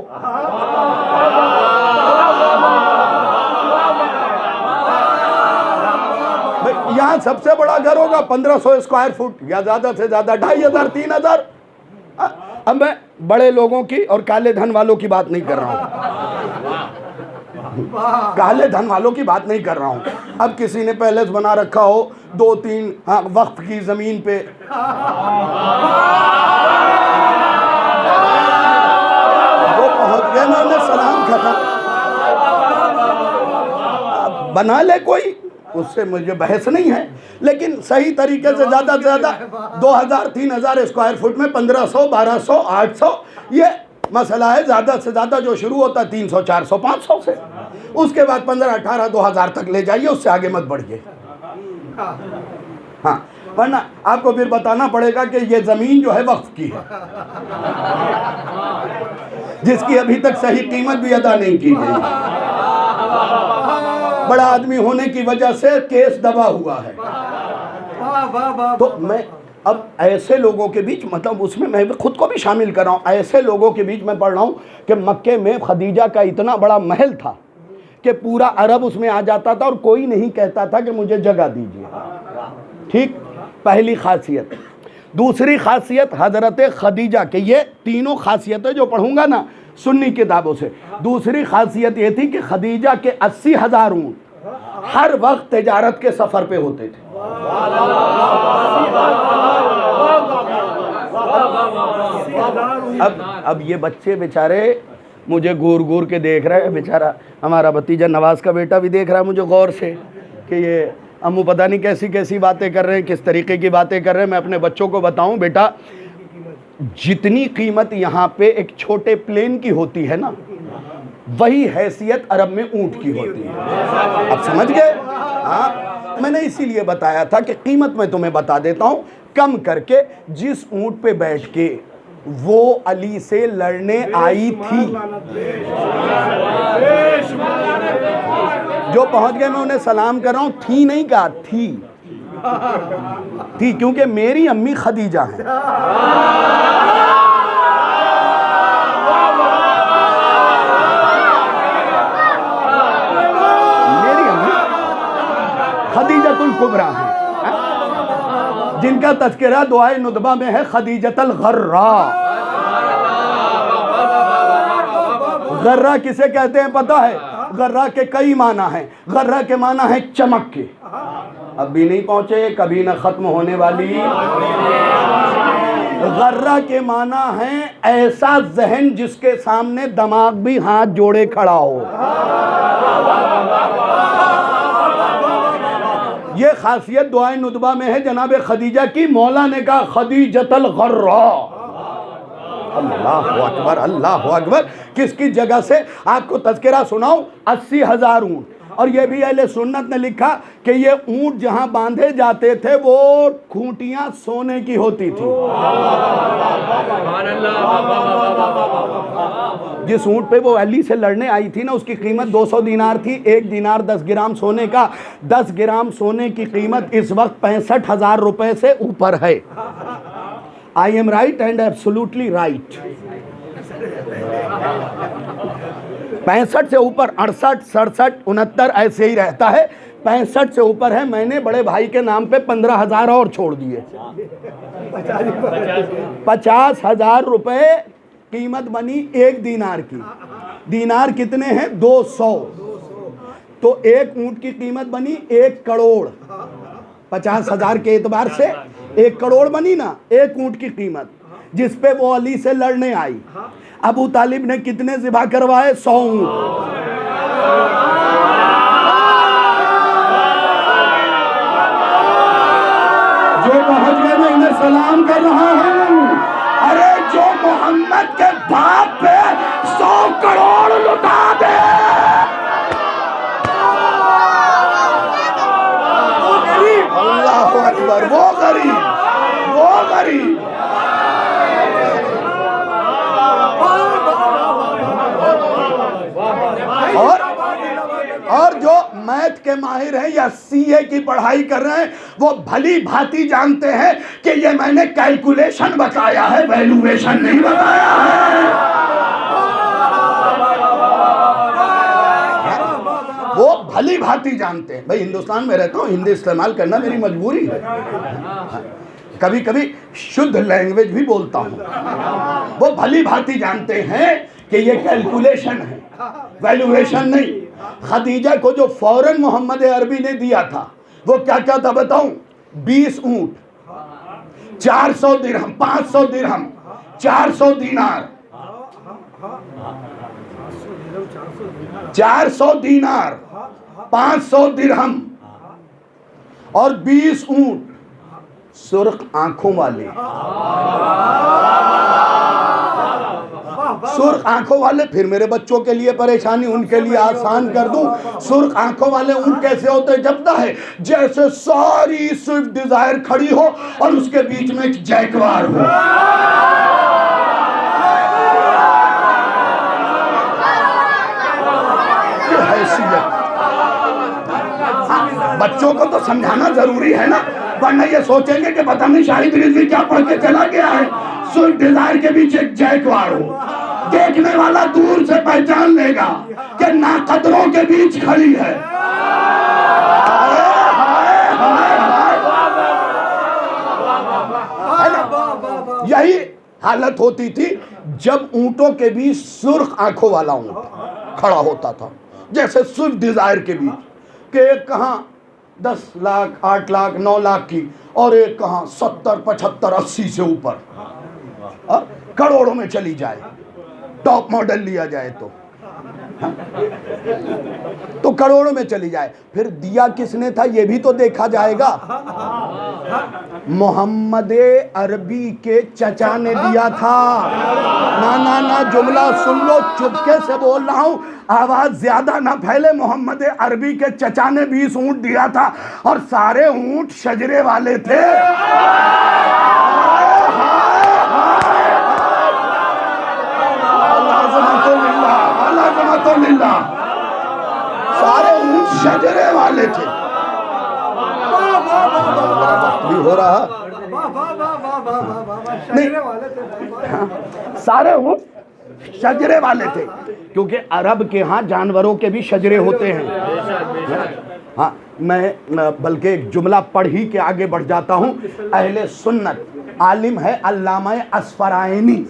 यहाँ सबसे बड़ा घर होगा 1500 स्क्वायर फुट या ज्यादा से ज्यादा 2500 3000। अब मैं बड़े लोगों की और काले धन वालों की बात नहीं कर रहा हूँ, काले धन वालों की बात नहीं कर रहा हूँ। अब किसी ने पैलेस बना रखा हो 2-3 वक्फ की जमीन पे, वो पहुंच गए ना, उन्हें सलाम खत्म, बना ले कोई, उससे मुझे बहस नहीं है, लेकिन सही तरीके से ज़्यादा 2000-3000 स्क्वायर फुट में 1500 1200 800 ये मसला है। ज़्यादा से ज़्यादा जो शुरू होता है 300 400 500 से, उसके बाद 15 18 2000 तक ले जाइए, उससे आगे मत बढ़िए। हाँ, वरना आपको फिर बताना पड़ेगा कि ये ज़मीन जो है वक्फ की है, जिसकी अभी तक सही कीमत भी अदा नहीं की गई। बड़ा आदमी होने की वजह से केस दबा हुआ है। तो मैं अब ऐसे लोगों के बीच, मतलब उसमें मैं खुद को भी शामिल कर रहा हूँ, ऐसे लोगों के बीच मैं पढ़ रहा हूँ कि मक्के में खदीजा का इतना बड़ा महल था कि पूरा अरब उसमें आ जाता था और कोई नहीं कहता था कि मुझे जगह दीजिए। ठीक, पहली खासियत। दूसरी खासियत हजरत खदीजा के, ये तीनों खासियतें जो पढ़ूंगा ना सुन्नी किताबों से, दूसरी खासियत ये थी कि खदीजा के 80,000 ऊँट हर वक्त तिजारत के सफर पे होते थे। अब ये बच्चे बेचारे मुझे घूर घूर के देख रहे हैं, बेचारा हमारा भतीजा नवाज का बेटा भी देख रहा है मुझे गौर से कि ये अम्मू पता नहीं कैसी कैसी बातें कर रहे हैं, किस तरीके की बातें कर रहे हैं। मैं अपने बच्चों को बताऊं, बेटा जितनी कीमत यहाँ पे एक छोटे प्लेन की होती है ना, वही हैसियत अरब में ऊंट की होती है। अब समझ गए? हाँ, मैंने इसीलिए बताया था कि कीमत मैं तुम्हें बता देता हूँ कम करके। जिस ऊंट पे बैठ के वो अली से लड़ने आई थी, जो पहुंच गए, मैं उन्हें सलाम कर रहा हूँ, थी नहीं कहा, थी, क्योंकि मेरी अम्मी खदीजा है। मेरी अम्मी खदीजतुल कुबरा है, जिनका तज़किरा दुआए नुदबा में है, खदीजतुल गर्रा। गर्रा किसे कहते हैं पता है? गर्रा के कई माना हैं। गर्रा के माना है चमक के, अब भी नहीं पहुंचे, कभी न खत्म होने वाली। गर्रा के माना है ऐसा जहन जिसके सामने दिमाग भी हाथ जोड़े खड़ा हो। ये खासियत दुआए नुदबा में है जनाब खदीजा की। मौला ने कहा खदीजतुल गर्रा। अल्लाह अकबर, अल्लाह अकबर। किसकी जगह से आपको तज़किरा सुनाऊं? 80,000 ऊँट। और ये भी अहले सुन्नत ने लिखा कि ये ऊँट जहाँ बांधे जाते थे वो खूंटियाँ सोने की होती थी। जिस ऊँट पे वो अली से लड़ने आई थी ना, उसकी कीमत 200 दीनार थी। 1 दीनार 10 ग्राम सोने का। 10 ग्राम सोने की कीमत इस वक्त 65,000 रुपए से ऊपर है। I am right and absolutely right. 65 से ऊपर, 68 67 69 ऐसे ही रहता है। 65 से ऊपर है। मैंने बड़े भाई के नाम पे 15,000 और छोड़ दिए। 50,000 रुपए कीमत बनी 1 दीनार की। दीनार कितने हैं? 200। तो 1 ऊंट की कीमत बनी 1 करोड़। 50,000 के एतबार से 1 करोड़ बनी ना 1 ऊंट की कीमत, जिस पे वो अली से लड़ने आई। अबू तालिब ने कितने ज़िबा करवाए? 100 ऊंट। जो पहुंच गए मैं इन्हें सलाम कर रहा हूं। अरे जो मोहम्मद के बाप पे 100 करोड़ लुटा दे, मैथ के माहिर हैं या सीए की पढ़ाई कर रहे हैं, वो भली भांति जानते हैं कि ये मैंने कैलकुलेशन बताया है, वैल्यूएशन नहीं बताया है। वो भली भांति जानते हैं। भाई हिंदुस्तान में रहता हूँ, हिंदी इस्तेमाल करना मेरी मजबूरी है। कभी कभी शुद्ध लैंग्वेज भी बोलता हूँ। वो भली भांति जानते हैं कि ये कैलकुलेशन है, वैल्यूएशन नहीं। खदीजा को जो फौरन मोहम्मद अरबी ने दिया था वो क्या क्या था बताऊं? 20 ऊंट, 400 दिरहम, 500 दिरहम, 400 दीनार, 400 दीनार, 500 दिरहम और 20 ऊंट, सुर्ख आंखों वाले। सुर्ख आंखों वाले, फिर मेरे बच्चों के लिए परेशानी, उनके लिए आसान कर दूं। सुर्ख आंखों वाले ऊंट कैसे होते हैं? जबदा है जैसे सारी स्विफ्ट डिजायर खड़ी हो और उसके बीच में एक जैकवार हो। ये हैसियत। बच्चों को तो समझाना जरूरी है ना, वरना ये सोचेंगे कि पता नहीं शाहिद रिजवी क्या पढ़ के चला गया है। स्विफ्ट डिजायर के बीच एक जैकवार हो, देखने वाला दूर से पहचान लेगा कि नाकदरों के बीच खड़ी है। यही हालत होती थी जब ऊंटों के बीच सुर्ख आंखों वाला ऊंट खड़ा होता था, जैसे स्विफ्ट डिजायर के बीच के एक कहां 10 लाख, 8 लाख, 9 लाख की, और एक कहां 70, 75, 80 से ऊपर, करोड़ों में चली जाए, टॉप मॉडल लिया जाए तो करोड़ों में चली जाए। फिर दिया किसने था ये भी तो देखा जाएगा। मोहम्मद अरबी के चचा ने दिया था। ना ना ना, जुमला सुन लो, चुपके से बोल रहा हूं, आवाज ज्यादा ना फैले। मोहम्मद अरबी के चचा ने 20 ऊंट दिया था और सारे ऊंट शजरे वाले थे। सारे ऊंट शजरे वाले थे। भी हो रहा नहीं, सारे ऊंट शजरे वाले थे, क्योंकि अरब के यहाँ जानवरों के भी शजरे होते हैं। हाँ, मैं बल्कि एक जुमला पढ़ ही के आगे बढ़ जाता हूँ। अहले सुन्नत आलिम है अल्लामा अस्फराइनी,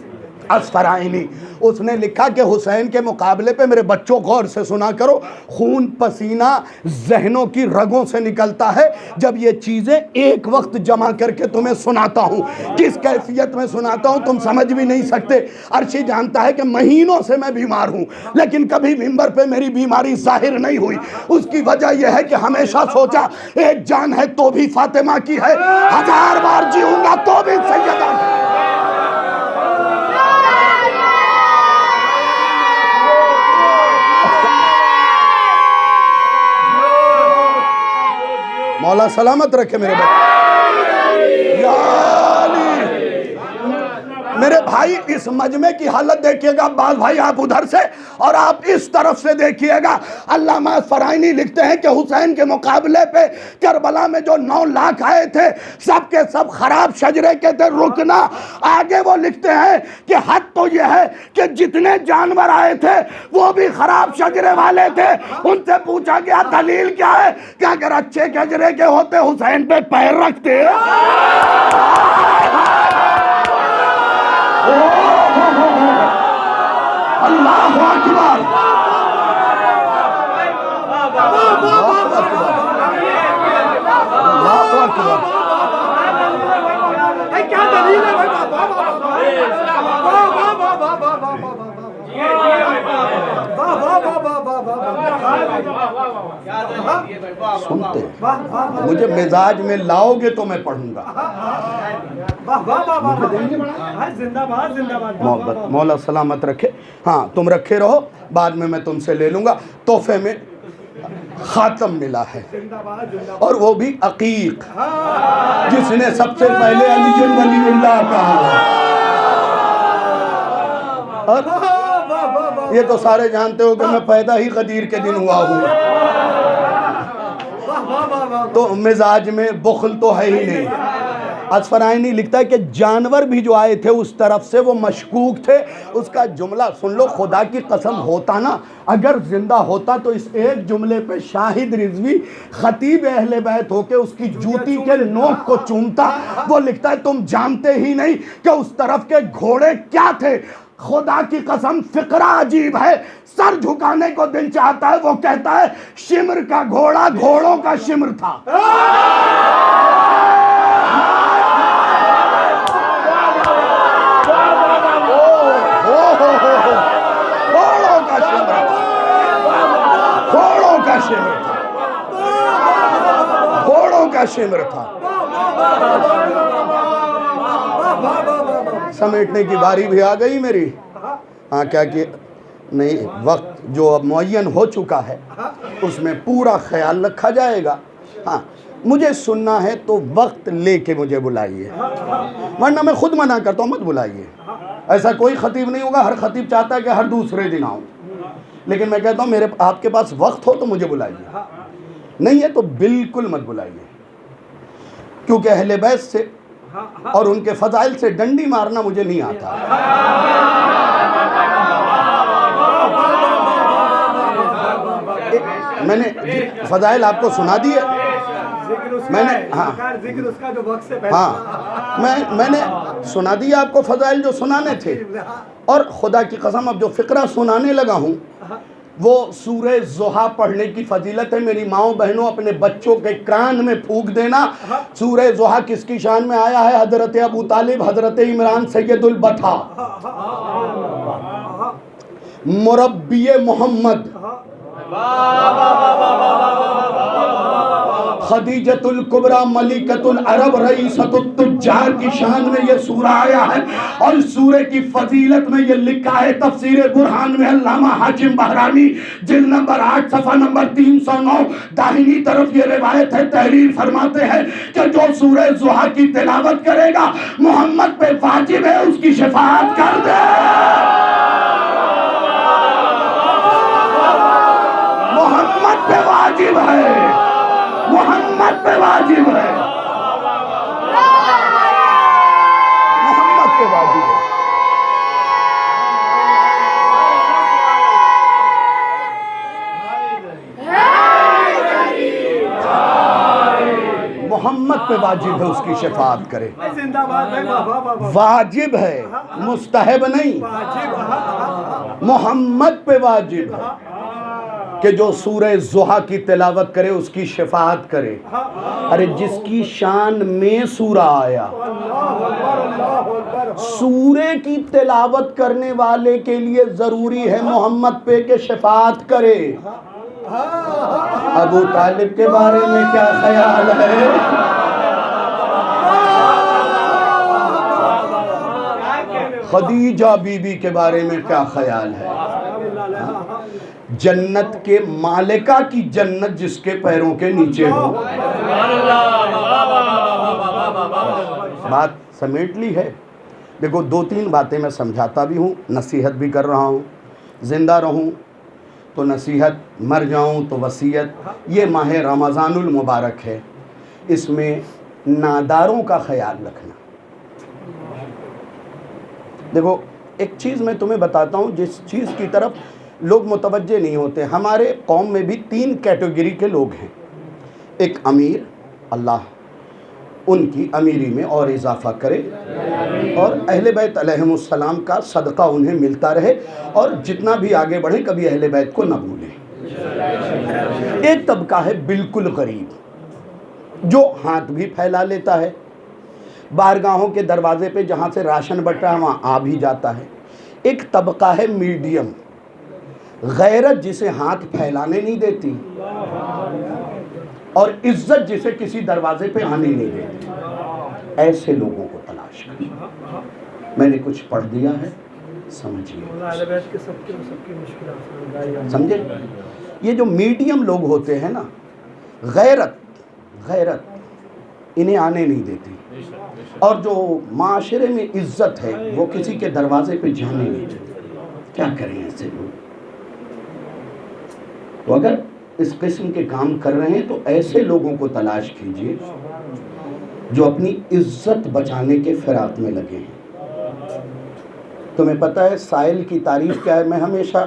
उसने लिखा कि हुसैन के मुकाबले पे, मेरे बच्चों गौर से सुना करो, खून पसीना जहनों की रगों से निकलता है जब ये चीज़ें एक वक्त जमा करके तुम्हें सुनाता हूँ। किस कैफियत में सुनाता हूँ तुम समझ भी नहीं सकते। अर्शी जानता है कि महीनों से मैं बीमार हूँ, लेकिन कभी मिंबर पे मेरी बीमारी जाहिर नहीं हुई। उसकी वजह यह है कि हमेशा सोचा एक जान है तो भी फातिमा की है, 1000 बार जीऊंगा तो भी सैयदा की। मौला सलामत रखे मेरे मेरे भाई। इस मजमे की हालत देखिएगा, अब्बास भाई आप उधर से और आप इस तरफ से देखिएगा। अल्लामा अस्फराइनी लिखते हैं कि हुसैन के मुकाबले पे करबला में जो 9 लाख आए थे सब के सब खराब शजरे के थे। रुकना, आगे वो लिखते हैं कि हद तो ये है कि जितने जानवर आए थे वो भी खराब शजरे वाले थे। उनसे पूछा गया दलील क्या है, कि अगर अच्छे शजरे के होते हुसैन पे पैर रखते। अल्लाहु अकबर, अल्लाहु अकबर। क्या दलील है भाई? सुनते मुझे मिजाज में लाओगे तो मैं पढ़ूंगा। जिंदाबाद जिंदाबाद। मोहब्बत मौला सलामत रखे। हाँ, तुम रखे रहो, बाद में मैं तुमसे ले लूंगा। तोहफे में खातम मिला है, और वो भी अकीक, जिसने सबसे पहले अली वलीउल्लाह कहा। और ये तो सारे जानते हो कि मैं पैदा ही गदीर के दिन हुआ हूँ। तो मिजाज में बुखल तो है ही नहीं। असफराइनी लिखता है कि जानवर भी जो आए थे उस तरफ से वो मशकूक थे। उसका जुमला सुन लो, खुदा की कसम होता ना, अगर जिंदा होता तो इस एक जुमले पे शाहिद रिजवी खतीब अहले बैत होके उसकी जूती के नोक को चूमता। वो लिखता है तुम जानते ही नहीं कि उस तरफ के घोड़े क्या थे। खुदा की कसम फिक्रा अजीब है, सर झुकाने को दिल चाहता है। वो कहता है शिमर का घोड़ा घोड़ों का शिमर था। घोड़ों का शिमर था, घोड़ों का शिमर था, घोड़ों का शिमर था। समेटने की बारी भी आ गई मेरी। हाँ, क्या कि नहीं, वक्त जो अब मुअय्यन हो चुका है उसमें पूरा ख्याल रखा जाएगा। हाँ, मुझे सुनना है तो वक्त लेके मुझे बुलाइए, वरना मैं खुद मना करता हूँ, मत बुलाइए। ऐसा कोई खतीब नहीं होगा, हर खतीब चाहता है कि हर दूसरे दिन आऊँ, लेकिन मैं कहता हूँ मेरे आपके पास वक्त हो तो मुझे बुलाइए, नहीं है तो बिल्कुल मत बुलाइए। क्योंकि अहले बैत से और उनके फजाइल से डंडी मारना मुझे नहीं आता। मैंने फजाइल आपको सुना दिए, मैंने मैंने सुना दिया आपको फजाइल जो सुनाने थे। और खुदा की कसम अब जो फिक्रा सुनाने लगा हूँ वो सूरह ज़ुहा पढ़ने की फजीलत है। मेरी माओ बहनों, अपने बच्चों के कान में फूंक देना। सूरह ज़ुहा किसकी शान में आया है? हजरत अबू तालिब, हजरत इमरान सैयदुल बथा, मुरब्बिए मोहम्मद, खदीजतुल कुबरा मलिकतुल अरब रईसतुत तुज्जार की शान में यह सूरा आया है। और इस सूरे की फजीलत में यह लिखा है तफसीर बुरहान में अल्लामा हाशिम बहरानी जिल्द नंबर 8 सफ़ा नंबर 309 दाहिनी तरफ ये रिवायत है। तहरीर फरमाते हैं कि जो सूरह ज़ुहा की तिलावत करेगा मोहम्मद पे वाजिब है उसकी शफाअत कर दे। मोहम्मद पे वाजिब है, मोहम्मद पे वाजिब है, मोहम्मद पे वाजिब है। मोहम्मद पे वाजिब है उसकी शफाअत करे। वाजिब है, मुस्तहब नहीं, मोहम्मद पे वाजिब है कि जो सूरह ज़ुहा की तिलावत करे उसकी शफाअत करे। अरे जिसकी शान में सूरा आया, सूरे की तिलावत करने वाले के लिए जरूरी है मोहम्मद पे के शफाअत करे। अबू तालिब के बारे में क्या ख्याल है? खदीजा बीबी के बारे में क्या ख्याल है? जन्नत के मालिका की जन्नत जिसके पैरों के नीचे हो। बात समेट ली है। देखो, 2-3 बातें मैं समझाता भी हूँ, नसीहत भी कर रहा हूँ। जिंदा रहूँ तो नसीहत, मर जाऊँ तो वसीयत। ये माह रमज़ानुल मुबारक है, इसमें नादारों का ख्याल रखना। देखो, एक चीज़ मैं तुम्हें बताता हूँ जिस चीज़ की तरफ लोग मुतवज्जे नहीं होते। हमारे कौम में भी 3 कैटेगरी के लोग हैं। एक अमीर, अल्लाह उनकी अमीरी में और इजाफ़ा करे और अहले बैत अलैहिमुस्सलाम का सदका उन्हें मिलता रहे और जितना भी आगे बढ़े कभी अहले बैत को न भूलें। एक तबका है बिल्कुल गरीब जो हाथ भी फैला लेता है, बारगाहों के दरवाजे पे जहाँ से राशन बट रहा है वहाँ आ भी जाता है। एक तबका है मीडियम, गैरत जिसे हाथ फैलाने नहीं देती और इज्जत जिसे किसी दरवाजे पे आने नहीं देती। ऐसे लोगों को तलाश करें। मैंने कुछ पढ़ दिया है, समझिए, समझे? ये जो मीडियम लोग होते हैं ना, गैरत इन्हें आने नहीं देती और जो माशरे में इज्जत है वो किसी के दरवाजे पे जाने नहीं देती। क्या करें ऐसे लोग? तो अगर इस किस्म के काम कर रहे हैं तो ऐसे लोगों को तलाश कीजिए जो अपनी इज्जत बचाने के फिराक में लगे हैं। तुम्हें पता है साइल की तारीफ क्या है? मैं हमेशा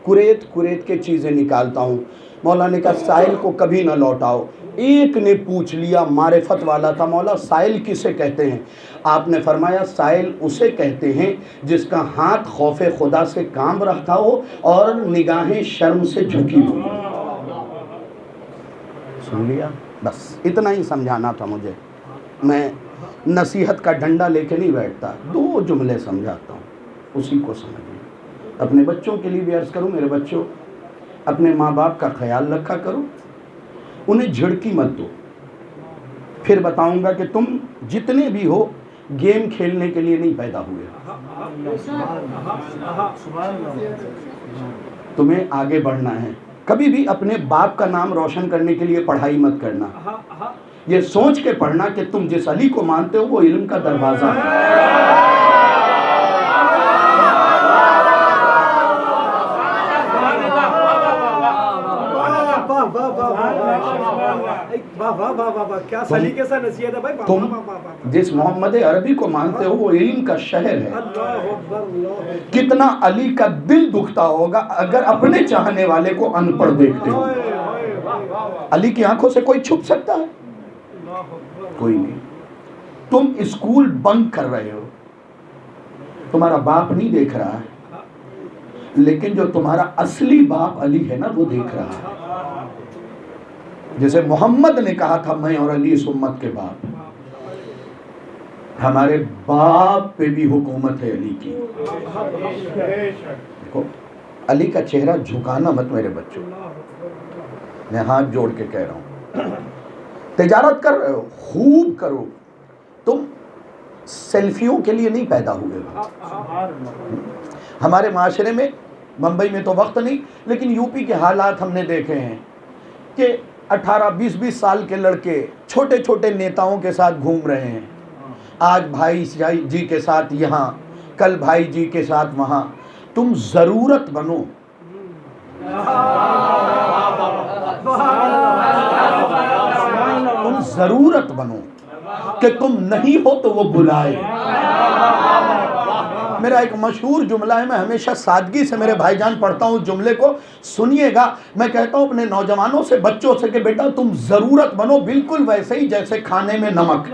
कुरेद के चीज़ें निकालता हूँ। मौला ने कहा साइल को कभी ना लौटाओ। एक ने पूछ लिया, मारिफत वाला था, मौला साइल किसे कहते हैं? आपने फरमाया साइल उसे कहते हैं जिसका हाथ खौफे खुदा से काम रखता हो और निगाहें शर्म से झुकी हुई। सुन लिया? बस इतना ही समझाना था मुझे। मैं नसीहत का डंडा लेके नहीं बैठता, 2 जुमले समझाता हूँ, उसी को समझिए। अपने बच्चों के लिए भी अर्ज़ करूँ, मेरे बच्चों अपने माँ बाप का ख्याल रखा करो, उन्हें झिड़की मत दो। फिर बताऊंगा कि तुम जितने भी हो गेम खेलने के लिए नहीं पैदा हुए, तुम्हें आगे बढ़ना है। कभी भी अपने बाप का नाम रोशन करने के लिए पढ़ाई मत करना। ये सोच के पढ़ना कि तुम जिस अली को मानते हो वो इल्म का दरवाजा है। क्या सलीके से नसीहत है भाई। तुम जिस मोहम्मद अरबी को मानते हो वो इल्म का शहर है। कितना अली का दिल दुखता होगा अगर अपने चाहने वाले को अनपढ़ देखते हो। अली की आंखों से कोई छुप सकता है? कोई नहीं। तुम स्कूल बंक कर रहे हो, तुम्हारा बाप नहीं देख रहा है, लेकिन जो तुम्हारा असली बाप अली है ना वो देख रहा है। जैसे मोहम्मद ने कहा था मैं और अली इस उम्मत के बाप, हमारे बाप पे भी हुकूमत है अली की। देखो अली का चेहरा झुकाना मत मेरे बच्चों, मैं हाथ जोड़ के कह रहा हूं। तिजारत कर रहे हो खूब करो, तुम सेल्फियों के लिए नहीं पैदा हुए हो। हमारे माशरे में, मुंबई में तो वक्त नहीं, लेकिन यूपी के हालात हमने देखे हैं कि 18-20 साल के लड़के छोटे छोटे नेताओं के साथ घूम रहे हैं। आज भाई जी के साथ यहाँ, कल भाई जी के साथ वहाँ। तुम ज़रूरत बनो। तुम ज़रूरत बनो कि तुम नहीं हो तो वो बुलाए। मेरा एक मशहूर जुमला है, मैं हमेशा सादगी से मेरे भाईजान पढ़ता हूँ, जुमले को सुनिएगा। मैं कहता हूँ अपने नौजवानों से, बच्चों से कि बेटा तुम ज़रूरत बनो, बिल्कुल वैसे ही जैसे खाने में नमक।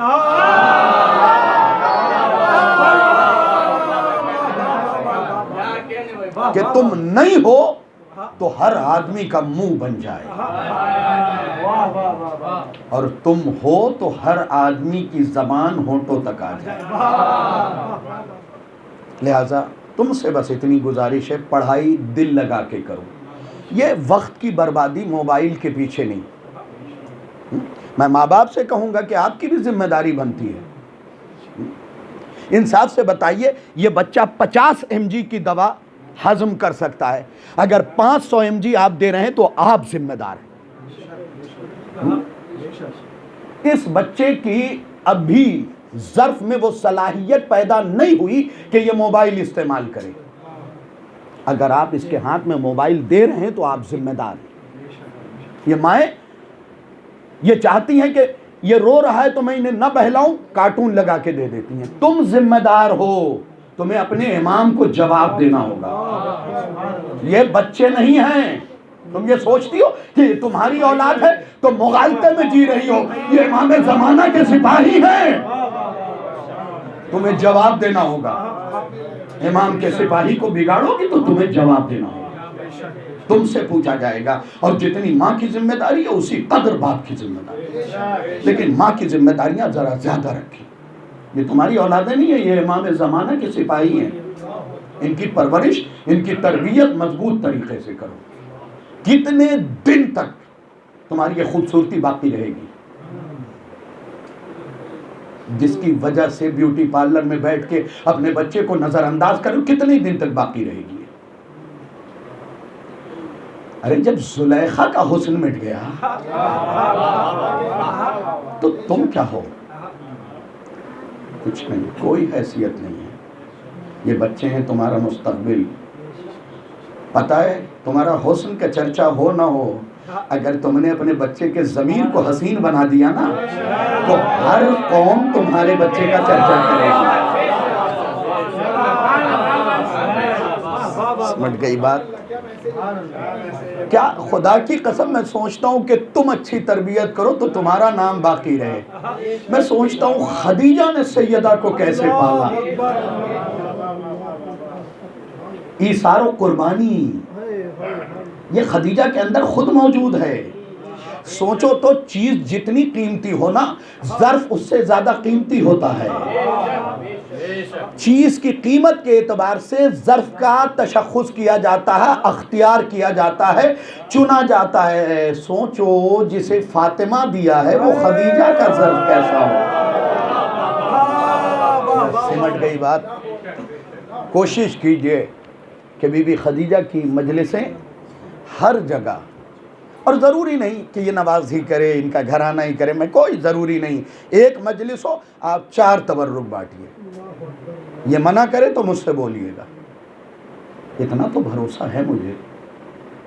कि तुम नहीं हो तो हर आदमी का मुंह बन जाए, और तुम हो तो हर आदमी की जबान होंठों तक आ जाए। लिहाजा तुमसे बस इतनी गुजारिश है, पढ़ाई दिल लगा के करो। ये वक्त की बर्बादी मोबाइल के पीछे नहीं। मैं माँ बाप से कहूँगा कि आपकी भी जिम्मेदारी बनती है। इंसाफ से बताइए, ये बच्चा 50 mg की दवा हजम कर सकता है, अगर 500 mg आप दे रहे हैं तो आप जिम्मेदार हैं। इस बच्चे की अभी ज़र्फ में वो सलाहियत पैदा नहीं हुई कि ये मोबाइल इस्तेमाल करे। अगर आप इसके हाथ में मोबाइल दे रहे हैं तो आप जिम्मेदार हैं। ये माएँ ये चाहती हैं कि ये रो रहा है तो मैं इन्हें न बहलाऊं, कार्टून लगा के दे देती हैं। तुम जिम्मेदार हो, तुम्हें अपने इमाम को जवाब देना होगा। ये बच्चे नहीं हैं। तुम ये सोचती हो कि तुम्हारी औलाद है तो मुगालते में जी रही हो, ये इमाम ज़माना के सिपाही हैं। तुम्हें जवाब देना होगा। इमाम के सिपाही को बिगाड़ोगी तो तुम्हें जवाब देना होगा, तुमसे पूछा जाएगा। और जितनी माँ की जिम्मेदारी है उसी कदर बाप की जिम्मेदारी। लेकिन माँ की जिम्मेदारियां जरा ज्यादा रखी। ये तुम्हारी औलादें नहीं है, ये इमाम ज़माना के सिपाही हैं। इनकी परवरिश, इनकी तरबियत मजबूत तरीके से करो। कितने दिन तक तुम्हारी ये खूबसूरती बाकी रहेगी? जिसकी वजह से ब्यूटी पार्लर में बैठ के अपने बच्चे को नजरअंदाज करो, कितने दिन तक बाकी रहेगी? अरे जब जुलेखा का हुस्न मिट गया तो तुम क्या हो? कुछ नहीं, कोई हैसियत नहीं है। ये बच्चे हैं तुम्हारा मुस्तकबिल। पता है तुम्हारा हुस्न का चर्चा हो ना हो, अगर तुमने अपने बच्चे के ज़मीर को हसीन बना दिया ना, तो हर कौम तुम्हारे बच्चे का चर्चा करेगी। समझ गई बात? क्या खुदा की कसम, मैं सोचता हूँ कि तुम अच्छी तरबियत करो तो तुम्हारा नाम बाकी रहे। मैं सोचता हूँ खदीजा ने सैयदा को कैसे पाला, ईसार कुर्बानी ये खदीजा के अंदर खुद मौजूद है। सोचो तो, चीज जितनी कीमती हो ना, ज़र्फ उससे ज्यादा कीमती होता है। चीज की कीमत के एतबार से ज़र्फ का तशख़्ख़ुस किया जाता है, अख्तियार किया जाता है, चुना जाता है। सोचो जिसे फातिमा दिया है वो खदीजा का ज़र्फ कैसा हो। समझ गई बात? कोशिश कीजिए कि बीबी खदीजा की मजलिसें हर जगह, और ज़रूरी नहीं कि ये नवाज ही करे, इनका घराना ही करे, मैं कोई ज़रूरी नहीं, एक मजलिस हो आप 4 तबर्रुक बांटिए। ये मना करे तो मुझसे बोलिएगा। इतना तो भरोसा है मुझे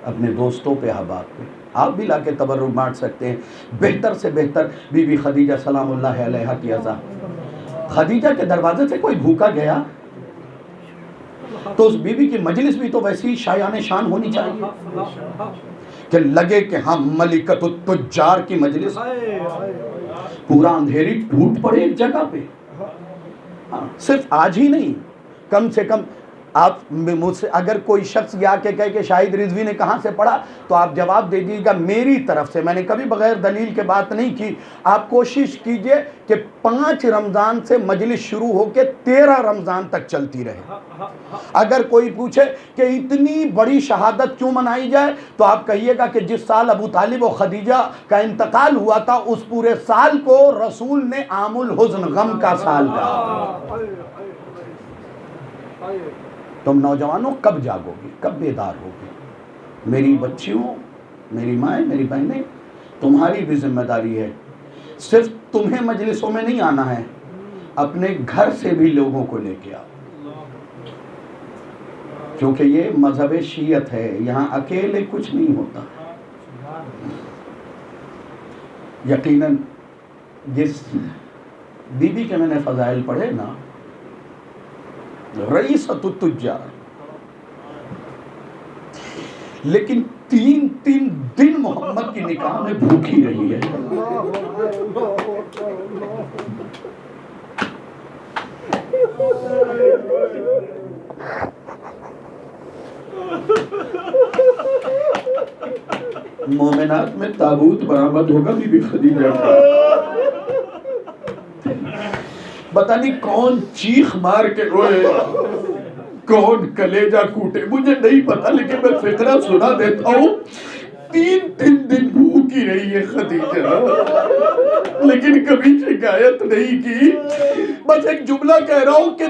अपने दोस्तों पे, अहबाब पे। आप भी लाके तबर्रुक बांट सकते हैं। बेहतर से बेहतर बीबी खदीजा सलामुल्लाह अलैहा की अज़ा। खदीजा के दरवाजे से कोई भूखा गया तो उस बीबी की मजलिस भी तो वैसी शायान शान होनी चाहिए कि लगे कि हाँ मलिकतुत तुज्जार की मजलिस। पूरा अंधेरी टूट पड़े एक जगह पे। सिर्फ आज ही नहीं, कम से कम आप मुझसे अगर कोई शख्स या के कहे कि शाहिद रिजवी ने कहाँ से पढ़ा, तो आप जवाब दे दीजिएगा मेरी तरफ से। मैंने कभी बगैर दलील के बात नहीं की। आप कोशिश कीजिए कि 5 रमज़ान से मजलिस शुरू होकर 13 रमज़ान तक चलती रहे। अगर कोई पूछे कि इतनी बड़ी शहादत क्यों मनाई जाए, तो आप कहिएगा कि जिस साल अबू तालिब और खदीजा का इंतकाल हुआ था, उस पूरे साल को रसूल ने आमुल हुज़्न, गम का साल कहा। तुम नौजवानों कब जागोगे, कब बेदार होगे? मेरी बच्चियों, मेरी माएँ, मेरी बहनें, तुम्हारी भी जिम्मेदारी है। सिर्फ तुम्हें मजलिसों में नहीं आना है, अपने घर से भी लोगों को लेके आओ, क्योंकि ये मजहब शियत है, यहाँ अकेले कुछ नहीं होता। यकीनन जिस बीबी के मैंने फजाइल पढ़े ना, रईसतुत तुज्जार, लेकिन 3 दिन मोहम्मद की निकाह में भूखी रही है। मोमिनात में ताबूत बरामद होगा बीबी खदीजा का। पता नहीं कौन चीख मार के रोए, कौन कलेजा कूटे, मुझे नहीं पता, लेकिन मैं फिक्रा सुना देता हूँ। 3 दिन भूखी रही है खदीजा, लेकिन कभी शिकायत नहीं की। बस एक जुमला कह रहा हूँ कि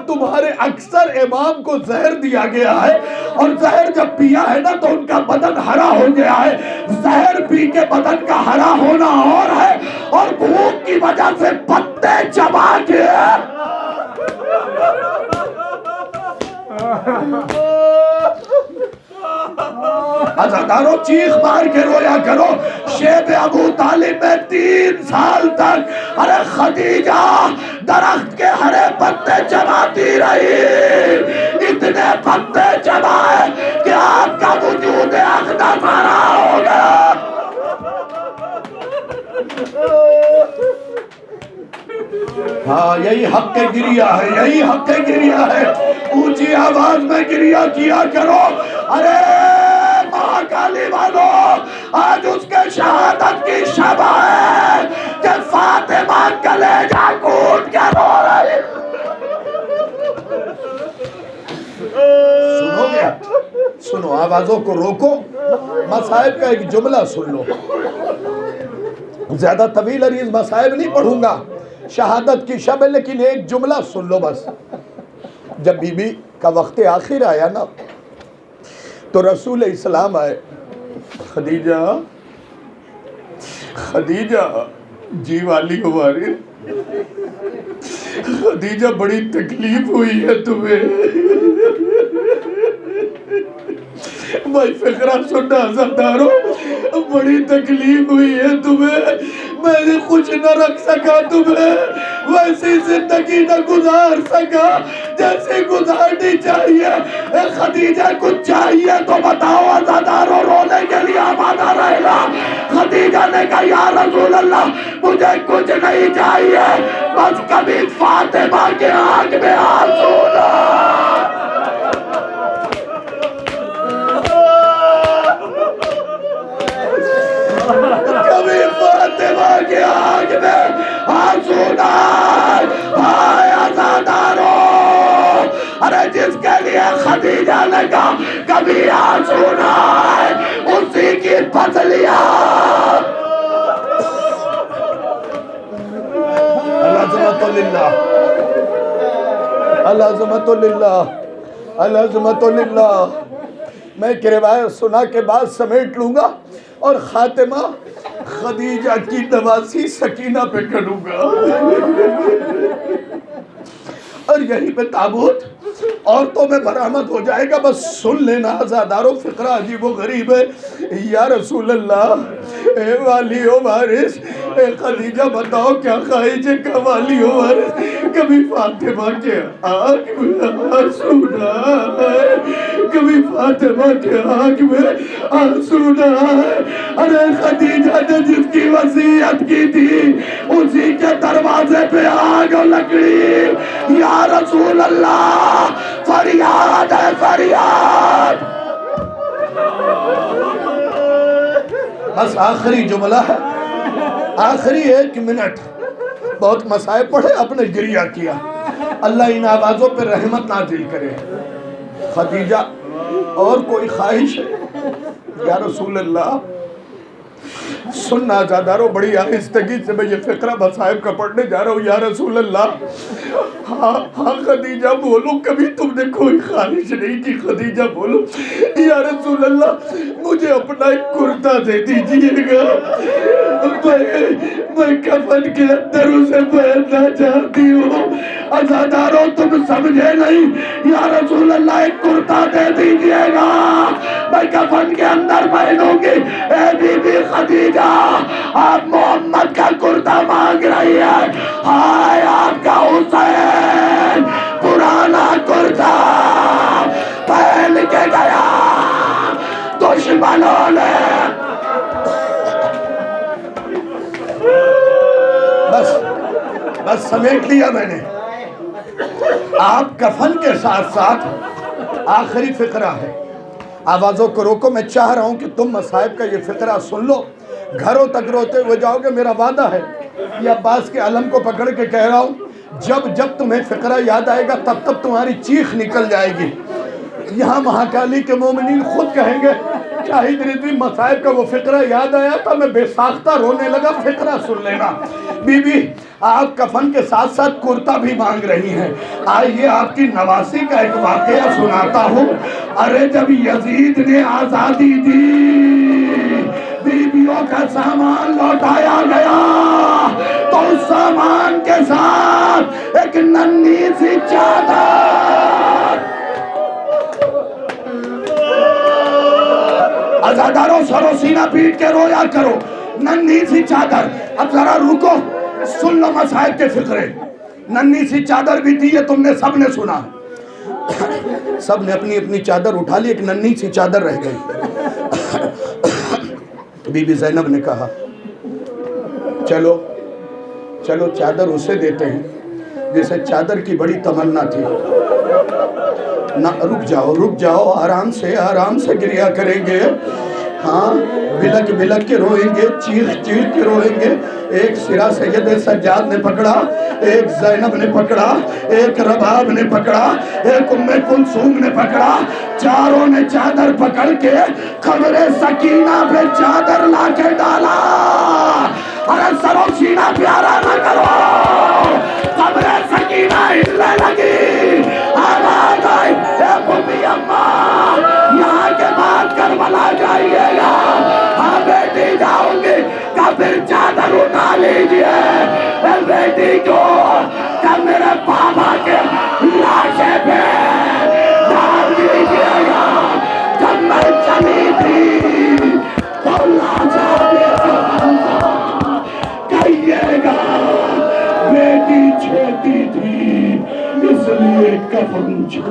तुम्हारे अक्सर इमाम को जहर दिया गया है, और जहर जब पिया है ना तो उनका बदन हरा हो गया है। जहर पी के बदन का हरा होना और है, और भूख की वजह से पत्ते चबा के अज़ादारों चीख मार के रोया करो। शेब अबू तालिब में 3 साल तक, अरे खदीजा दरख्त के हरे पत्ते चबाती रही, इतने पत्ते चबाए कि आपका वजूद अक़दस हरा हो गया। हाँ, यही हक के गिरिया है, यही हक के गिरिया है। ऊंची आवाज में गिरिया किया करो। अरे महाकाली वालों, आज उसके शहादत की शब है कि फातिमा कलेजा कूट के रो रही। सुनोगे? सुनो, आवाजों को रोको। मसाइब का एक जुमला सुन लो, ज्यादा तवील अरीज मसाइब नहीं पढ़ूंगा, शहादत की शब है, लेकिन एक जुमला सुन लो बस। जब बीबी का वक्त आखिर आया ना, तो रसूल इस्लाम आए। खदीजा, खदीजा जी वाली हमारी खदीजा, बड़ी तकलीफ हुई है तुम्हें। भाई फिक्रा सुनना, अज़ादारों, बड़ी तकलीफ हुई है तुम्हें, मैंने कुछ न रख सका तुम्हें, वैसी जिंदगी न गुजार सका जैसे गुजारनी चाहिए। खदीजा कुछ चाहिए तो बताओ, अज़ादारों रोने के लिए आमादा रहेगा। खदीजा ने कहा या रसूल अल्लाह मुझे कुछ नहीं चाहिए, बस कभी फातिमा के आंख में आंसू ना। कभी फातिमा के आंख में आंसू ना आए। अज़ादारों, अरे जिसके लिए खदीजा ने कहा कभी आंसू ना आए, उसी की पसलियां अल-अज़मतुलिल्लाह, अल-अज़मतुलिल्लाह, अल-अज़मतुलिल्लाह। मैं एक रिवायत सुना के बाद समेट लूंगा और खातिमा खदीजा की नवासी सकीना पे करूंगा और यहीं पे ताबूत औरतों में बरामद हो जाएगा। बस सुन लेना अज़ादारों, फिक्रा अजीबो गरीब है। या रसूल अल्लाह, ए वाली ओ वारिस, ए खदीजा बताओ क्या ख्वाहिश है का वाली ओ वारिस? कभी फातिमा के आँख में आंसू ना आए, कभी फातिमा के आँख में आंसू ना आए। अरे खदीजा ने जिसकी वसीयत की थी उसी के दरवाजे पे आग और लकड़ी। या रसूल अल्लाह, फरियाद है फरियाद। बस आखिरी जुमला है, आखिरी 1 मिनट। बहुत मसाइब पढ़े, अपने गिरिया किया। अल्लाह इन आवाज़ों पर रहमत नाजिल करे। खदीजा, और कोई ख्वाहिश है? या रसूल अल्लाह, सुनना अज़ादारों, बड़ी आहिस्तगी से मैं ये फ़िक्रा मसाइब का पढ़ने जा रहा हूँ। या रसूल अल्लाह, हाँ हाँ खदीजा बोलो, कभी तुमने कोई ख्वाहिश नहीं की? खदीजा बोलो। या रसूल अल्लाह, मुझे अपना एक कुर्ता दे दीजिएगा, मैं कफन के अंदर उसे पहनना चाहती हूँ। अज़ादारों तुम समझे नहीं। या रसूल अल्लाह, एक कुर्ता दे दीजिएगा, मैं कफन के अंदर पहनूंगी। ए बीबी खदीजा, आप मोहम्मद का कुर्ता मांग रही है? हाय आपका हुसैन पुराना कुर्ता पहन के गया, दुश्मनों ने। बस समेट लिया मैंने। आप कफन के साथ साथ आखिरी फिक्रा है। आवाज़ों को रोको, मैं चाह रहा हूं कि तुम मसाइब का ये फिक्रा सुन लो, घरों तक रोते हुए जाओगे। मेरा वादा है, ये अब्बास के अलम को पकड़ के कह रहा हूँ, जब जब तुम्हें फिक्रा याद आएगा तब तब तुम्हारी चीख निकल जाएगी। यहाँ महाकाली के मोमिनीन खुद कहेंगे, शाहिद रिजवी मसाइब का वो फिक्रा याद आया था, मैं बेसाख्ता रोने लगा। फिक्रा सुन लेना। बीबी, आप कफन के साथ साथ कुर्ता भी मांग रही हैं। आइए आपकी नवासी का एक वाकया सुनाता हूँ। अरे जब यजीद ने आज़ादी दी, बीबियों का सामान लौटाया गया, तो उस सामान के साथ एक नन्ही सी चादर। अज़ादारों, सरो सीना पीट के रोया करो, नन्ही सी चादर। अब जरा रुको, सुन लो मसाइब के फिक्रे। नन्ही सी चादर भी थी, ये तुमने सबने सुना। सबने अपनी अपनी चादर उठा ली, एक नन्ही सी चादर रह गई। बीबी ज़ैनब ने कहा, चलो चलो चादर उसे देते हैं जिसे चादर की बड़ी तमन्ना थी। ना, रुक जाओ, आराम से गिरिया करेंगे। हाँ, बिलक बिलक के रोएंगे, चीख चीख के रोएंगे। एक सिरा सैयद सज्जाद ने पकड़ा, एक ज़ैनब ने पकड़ा, एक रबाब ने पकड़ा, एक उम्मे कुलसूम ने पकड़ा। चारों ने चादर पकड़ के कब्रे सकीना पे चादर लाके डाला। अरे सरो सीना प्यारा ना करो, कब्रे सकीना हिलने लगी। आवाज आई, अम्मा यहाँ के बाद करबला जाइएगा। हाँ बेटी जाऊंगी, का फिर चादर उठा लीजिए। बेटी को का मेरे पापा के लाशे पे डाल दीजिएगा। जब मैं चली थी तो लाशा कैफ मुझे